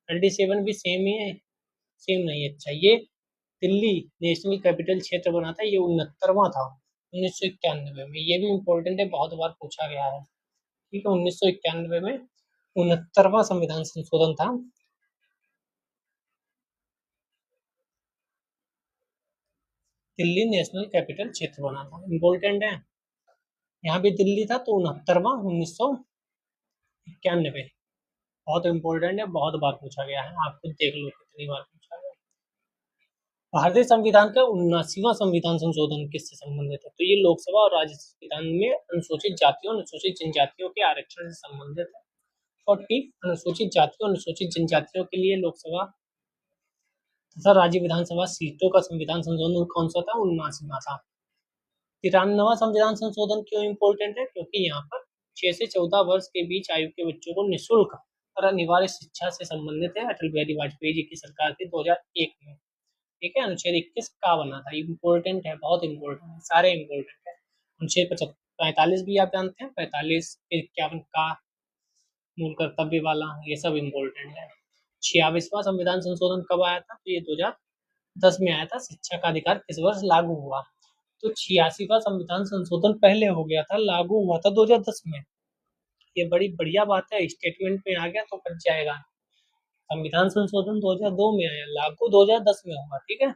S1: 37 भी सेम ही है, सेम नहीं है। अच्छा, ये दिल्ली नेशनल कैपिटल क्षेत्र बना था, ये 69वां था 1991 में। ये भी इम्पोर्टेंट है, बहुत बार पूछा गया है। ठीक है, 1991 में 69वां संविधान संशोधन था। दिल्ली नेशनल कैपिटल क्षेत्र बना था, इम्पोर्टेंट है। यहाँ भी दिल्ली था, तो 69वां 1991, बहुत इंपॉर्टेंट है, बहुत बार पूछा गया है। आप खुद देख लो कितनी बार पूछा गया। भारतीय संविधान का 79वां संविधान संशोधन किससे संबंधित है? तो ये लोकसभा और राज्य संविधान में अनुसूचित जातियों, अनुसूचित जनजातियों के आरक्षण से संबंधित है। 40, अनुसूचित जातियों, अनुसूचित जनजातियों के लिए लोकसभा तथा राज्य विधानसभा सीटों का संविधान संशोधन कौन सा था? 79वां था। 93वां संविधान संशोधन क्यों इम्पोर्टेंट है? क्योंकि यहाँ पर 6 से 14 वर्ष के बीच आयु के बच्चों को निःशुल्क और अनिवार्य शिक्षा से संबंधित है। अटल बिहारी वाजपेयी जी की सरकार थी 2001 में। ठीक है, अनुच्छेद 21 का बना था, इम्पोर्टेंट है, बहुत इम्पोर्टेंट है, सारे इम्पोर्टेंट है। अनुच्छेद 45 भी आप जानते हैं, 45, 51 का मूल कर्तव्य वाला, ये सब इम्पोर्टेंट है। 46वां संविधान संशोधन कब आया था? तो ये 2010 में आया था। शिक्षा का अधिकार किस वर्ष लागू हुआ? तो 86वां संविधान संशोधन पहले हो गया था, लागू हुआ था 2010 में। ये बड़ी बढ़िया बात है, स्टेटमेंट में आ गया तो बच जाएगा। संविधान संशोधन 2002 में आया, लागू 2010 में हुआ। ठीक है।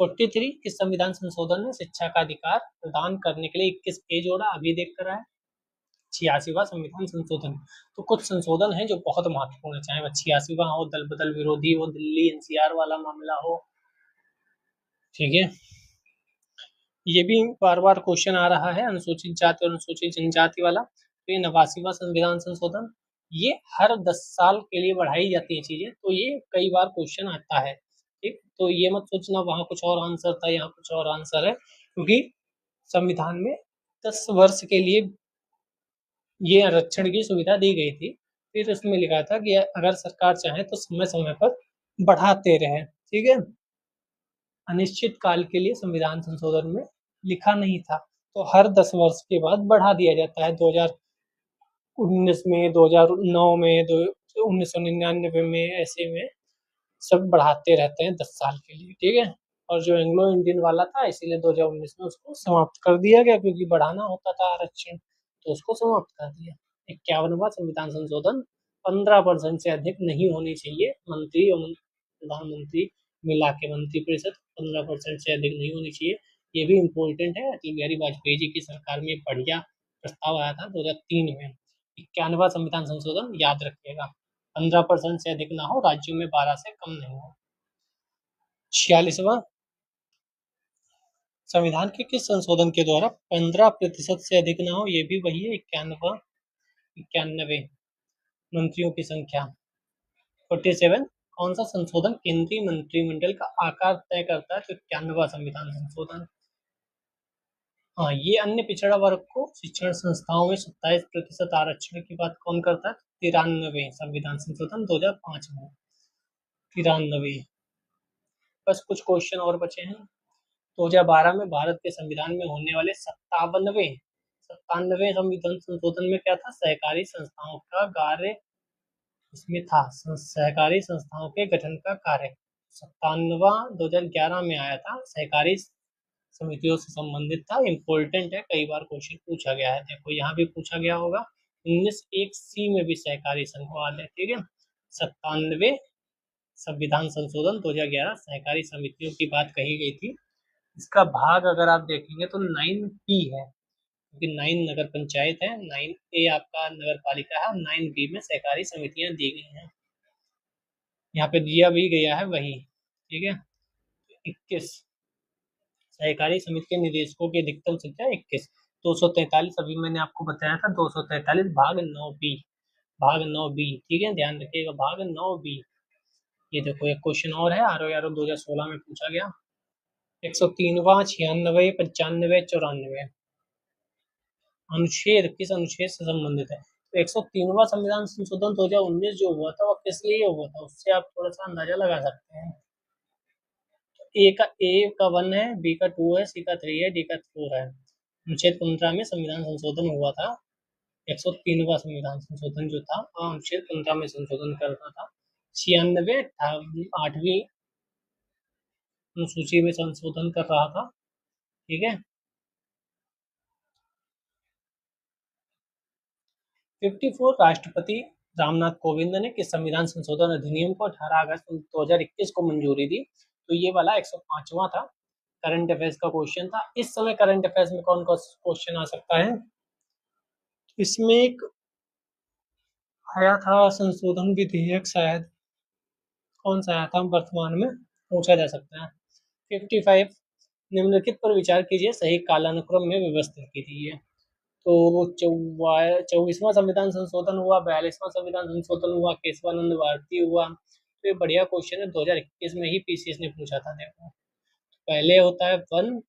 S1: 43, किस संविधान संशोधन ने शिक्षा का अधिकार प्रदान करने के लिए 21 जोड़ा? अभी देख कर आए। 86वां संविधान संशोधन। तो कुछ संशोधन है जो बहुत महत्वपूर्ण है, चाहे वह 86वां हो, दल बदल विरोधी हो, दिल्ली एनसीआर वाला मामला हो। ठीक है, ये भी बार बार क्वेश्चन आ रहा है, अनुसूचित जाति और अनुसूचित जनजाति वाला। तो ये 89वां संविधान संशोधन, ये हर 10 साल के लिए बढ़ाई जाती है चीजें, तो ये कई बार क्वेश्चन आता है। ठीक, तो ये मत सोचना वहां कुछ और आंसर था, यहाँ कुछ और आंसर है, क्योंकि संविधान में 10 वर्ष के लिए ये आरक्षण की सुविधा दी गई थी। फिर उसमें लिखा था कि अगर सरकार चाहे तो समय समय पर बढ़ाते रहे। ठीक है, अनिश्चित काल के लिए संविधान संशोधन में लिखा नहीं था, तो हर 10 वर्ष के बाद बढ़ा दिया जाता है। 2019 में, 2009 में, 1999 में, ऐसे में सब बढ़ाते रहते हैं 10 साल के लिए। ठीक है, और जो एंग्लो इंडियन वाला था इसीलिए 2019 में उसको समाप्त कर दिया गया, क्योंकि बढ़ाना होता था आरक्षण, तो उसको समाप्त कर दिया। 51वां संविधान संशोधन, 15% से अधिक नहीं होनी चाहिए मंत्री और प्रधानमंत्री मिला के, मंत्रिपरिषद 15% से अधिक नहीं होनी चाहिए। ये भी इम्पोर्टेंट है, अटल बिहारी वाजपेयी जी की सरकार में बढ़िया प्रस्ताव आया था 2003 में। 51वां संविधान संशोधन याद रखिएगा, 15% से अधिक ना हो, राज्यों में 12 से कम नहीं हो। 46वां संविधान के किस संशोधन के द्वारा 15% से अधिक ना हो, ये भी वही है 91 मंत्रियों की संख्या। 47 कौन सा संशोधन केंद्रीय मंत्रिमंडल का आकार तय करता है, तो 91वां संविधान संशोधन। हाँ, ये अन्य पिछड़ा वर्ग को शिक्षण संस्थाओं में 27% आरक्षण की बात कौन करता है, 93 संविधान संशोधन 2005 में। 93। बस कुछ क्वेश्चन और बचे हैं। 2012 में भारत के संविधान में होने वाले 97वें संविधान संशोधन में क्या था, सहकारी संस्थाओं का कार्य इसमें था, सहकारी संस्थाओं के गठन का कार्य। 97वां 2011 में आया था, सहकारी समितियों से संबंधित था। इम्पोर्टेंट है, कई बार क्वेश्चन पूछा गया है, देखो यहाँ भी पूछा गया होगा। 19(1)(c) में भी सहकारी संघवाद है, ठीक है। 97वें संविधान संशोधन 2011 सहकारी समितियों की बात कही गई थी। इसका भाग अगर आप देखेंगे तो 9P है, क्योंकि 9 नगर पंचायत है, 9A आपका नगर पालिका है, 9B में सहकारी समितियां दी गई हैं। यहाँ पे दिया भी गया है वही, ठीक है। 21 सहकारी समिति के निदेशकों की अधिकतम संख्या 21, 243 अभी मैंने आपको बताया था, 243 भाग 9B, भाग 9B, ठीक है, ध्यान रखिएगा, भाग 9B। ये देखो एक क्वेश्चन और है, आरो यारो 2016 में पूछा गया। 103वां, 96, 95, 94 अनुच्छेद किस अनुच्छेद से संबंधित है, तो 103वां संविधान संशोधन 2019 जो हुआ था वो किस लिए हुआ था, उससे आप थोड़ा सा अंदाजा लगा सकते हैं। ए का 1 है, बी का 2 है, सी का 3 है, डी का 4 है। अनुच्छेद 15 में संविधान संशोधन हुआ था। 103वां संविधान संशोधन जो था अनुच्छेद 15 में संशोधन करना था। 96 8वीं अनुसूची में संशोधन कर रहा था, ठीक है। 54 राष्ट्रपति रामनाथ कोविंद ने किस संविधान संशोधन अधिनियम को 18 अगस्त 2021 को मंजूरी दी, तो ये वाला 105वां था। करंट अफेयर्स का क्वेश्चन था। इस समय करंट अफेयर्स में कौन कौन क्वेश्चन आ सकता है, इसमें एक आया था संशोधन विधेयक, शायद कौन सा आया था वर्तमान में, पूछा जा सकता है। 55 निम्नलिखित पर विचार कीजिए, सही कालानुक्रम में व्यवस्थित कीजिए। तो 24वां संविधान संशोधन हुआ, 42वां संविधान संशोधन हुआ, केशवानंद भारती हुआ। तो ये बढ़िया क्वेश्चन है, 2021 में ही पीसीएस ने पूछा था। देखो पहले होता है 1,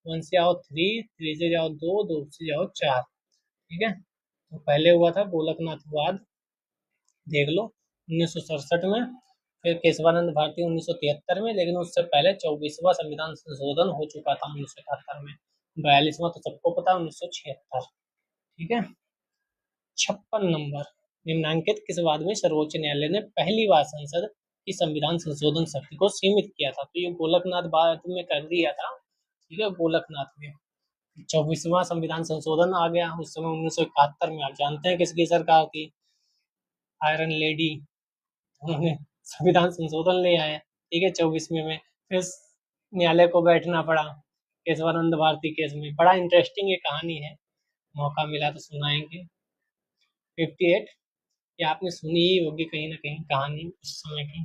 S1: 1 से आओ 3, 3 से जाओ 2, 2 से जाओ 4, ठीक है। तो पहले हुआ था गोलकनाथवाद, देख लो 1967 में, फिर केशवानंद भारती 1973 में, लेकिन उससे पहले 24वां संविधान संशोधन हो चुका था 1971 में। 42वां तो सबको पता, 1976, ठीक है। 56 नंबर, निम्नांकित किस वाद में सर्वोच्च न्यायालय ने पहली बार संसद की संविधान संशोधन शक्ति को सीमित किया था, तो ये गोलकनाथ वाद में कर दिया था, ठीक है, गोलकनाथ में। 24वां संविधान संशोधन आ गया उस समय 1971 में, आप जानते हैं किसकी सरकार थी, आयरन लेडी, उन्होंने संविधान संशोधन ले आए, ठीक है, 24वें में। फिर न्यायालय को बैठना पड़ा केशवानंद भारती केस में, बड़ा इंटरेस्टिंग ये कहानी है, मौका मिला तो सुनाएंगे। 58 ये आपने सुनी ही होगी कहीं ना कहीं कहानी उस समय की।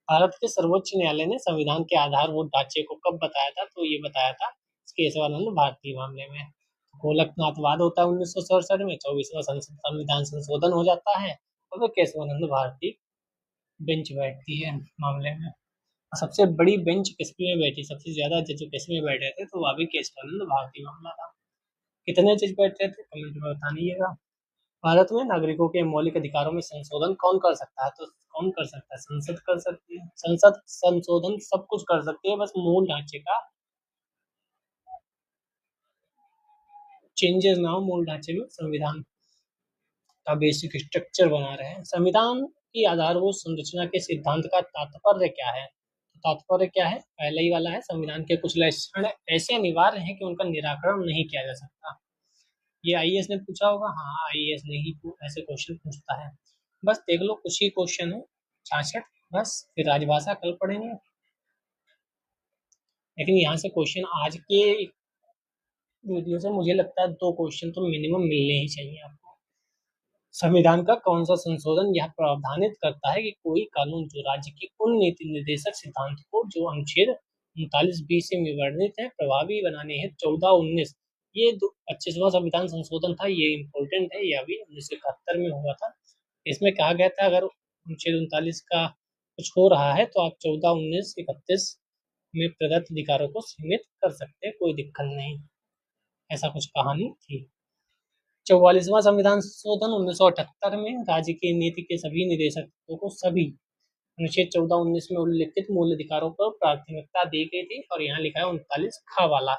S1: भारत के सर्वोच्च न्यायालय ने संविधान के आधारभूत ढांचे को कब बताया था, तो ये बताया था केशवानंद भारती मामले में। गोलकनाथवाद होता है 1967 में, 24वां संविधान संशोधन हो जाता है, और फिर केशवानंद भारती बेंच बैठती है मामले में। सबसे बड़ी बेंच किसमें बैठी, सबसे ज्यादा जज किसमें बैठे थे, तो वह भी केशवानंद भारती मामला था। कितने जज बैठे थे कमेंट में बता दीजिएगा। भारत में नागरिकों के मौलिक अधिकारों में संशोधन कौन कर सकता है, तो कौन कर सकता है, संसद कर सकती है। संसद संशोधन सब कुछ कर सकती है, बस मूल ढांचे का चेंजेस ना हो, मूल ढांचे में संविधान का बेसिक स्ट्रक्चर बना रहे हैं। संविधान की आधारभूत संरचना के सिद्धांत का तात्पर्य क्या है, तात्पर्य क्या है? पहले ही वाला है, संविधान के कुछ लक्षण ऐसे अनिवार्य हैं कि उनका निराकरण नहीं किया जा सकता। ये आईएएस ने पूछा होगा, हाँ आईएएस ने ही ऐसे क्वेश्चन पूछता है। बस देख लो, कुछ ही क्वेश्चन है, 66, बस फिर राजभाषा कल पढ़ेंगे। लेकिन यहाँ से क्वेश्चन आज के वीडियो से मुझे लगता है 2 क्वेश्चन तो मिनिमम मिलने ही चाहिए आपको। संविधान का कौन सा संशोधन यह प्रावधानित करता है कि कोई कानून जो राज्य की उन नीति निर्देशक सिद्धांत को जो अनुच्छेद 39(b) से विवर्णित है प्रभावी बनाने हेतु 14-19, ये 25वां संविधान संशोधन था, ये इम्पोर्टेंट है, यह भी 1971 में हुआ था। इसमें कहा गया था अगर अनुच्छेद 39 का कुछ हो रहा है तो आप 14, 19, 31 में प्रदत्त अधिकारों को सीमित कर सकते हैं, कोई दिक्कत नहीं, ऐसा कुछ कहानी थी। 44वां संविधान संशोधन 1978 में राज्य की नीति के सभी निदेशकों को सभी अनुच्छेद 14-19 में उल्लिखित मूल अधिकारों पर प्राथमिकता दी गई थी, और यहाँ लिखा है 39 ख वाला।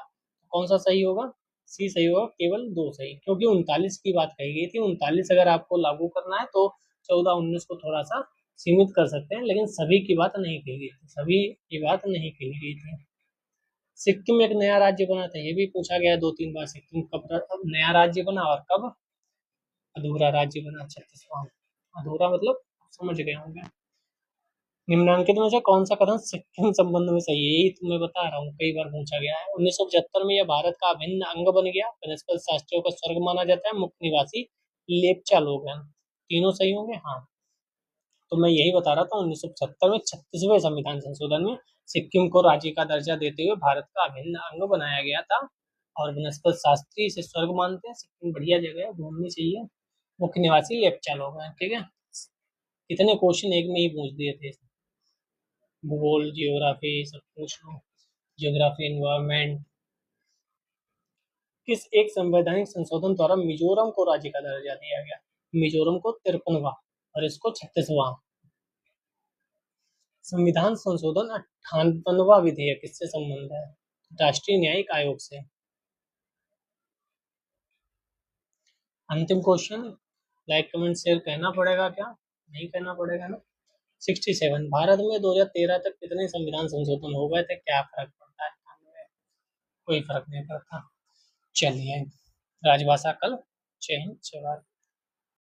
S1: कौन सा सही होगा? सी सही होगा, केवल 2 सही, क्योंकि 39 की बात कही गई थी। 39 अगर आपको लागू करना है तो 14-19 को थोड़ा सा सीमित कर सकते हैं, लेकिन सभी की बात नहीं कही गई थी, सभी की बात नहीं कही गई थी। सिक्किम एक नया राज्य बना था, ये भी पूछा गया 2-3 बार, सिक्किम कब नया राज्य बना और कब अधूरा राज्य बना? 36वां। अधूरा मतलब समझ गए होंगे। निम्नलिखित में से कौन सा कथन सिक्किम संबंध में सही है? यही तो मैं बता रहा हूँ, कई बार पूछा गया है। 1975 में यह भारत का अभिन्न अंग बन गया। वनस्पति शास्त्रियों का स्वर्ग माना जाता है। मुख्य निवासी लेपचा लोग हैं। तीनों सही होंगे, हाँ। तो मैं यही बता रहा था, 1975 में 36वें संविधान संशोधन में सिक्किम को राज्य का दर्जा देते हुए भारत का अभिन्न अंग बनाया गया था, और वनस्पति शास्त्री इसे स्वर्ग मानते हैं। सिक्किम बढ़िया जगह है, घूमनी चाहिए। मुख्य निवासी लेपचा लोग हैं, ठीक है। इतने क्वेश्चन एक में ही पूछ दिए थे, भूगोल, जियोग्राफी सब पूछ लो, जियोग्राफी, एनवायरमेंट। किस एक संवैधानिक संशोधन द्वारा मिजोरम को राज्य का दर्जा दिया गया? मिजोरम को 53वां और इसको 36वां। संविधान संशोधन 58वां विधेयक किससे संबंध है? राष्ट्रीय न्यायिक आयोग से। अंतिम क्वेश्चन, लाइक कमेंट शेयर कहना पड़ेगा क्या? नहीं कहना पड़ेगा ना। 67, भारत में 2013 तक कितने संविधान संशोधन हो गए थे, क्या फर्क पड़ता है? कोई फर्क नहीं पड़ता। चलिए, राजभाषा कल। जय हिंद, जय भारत।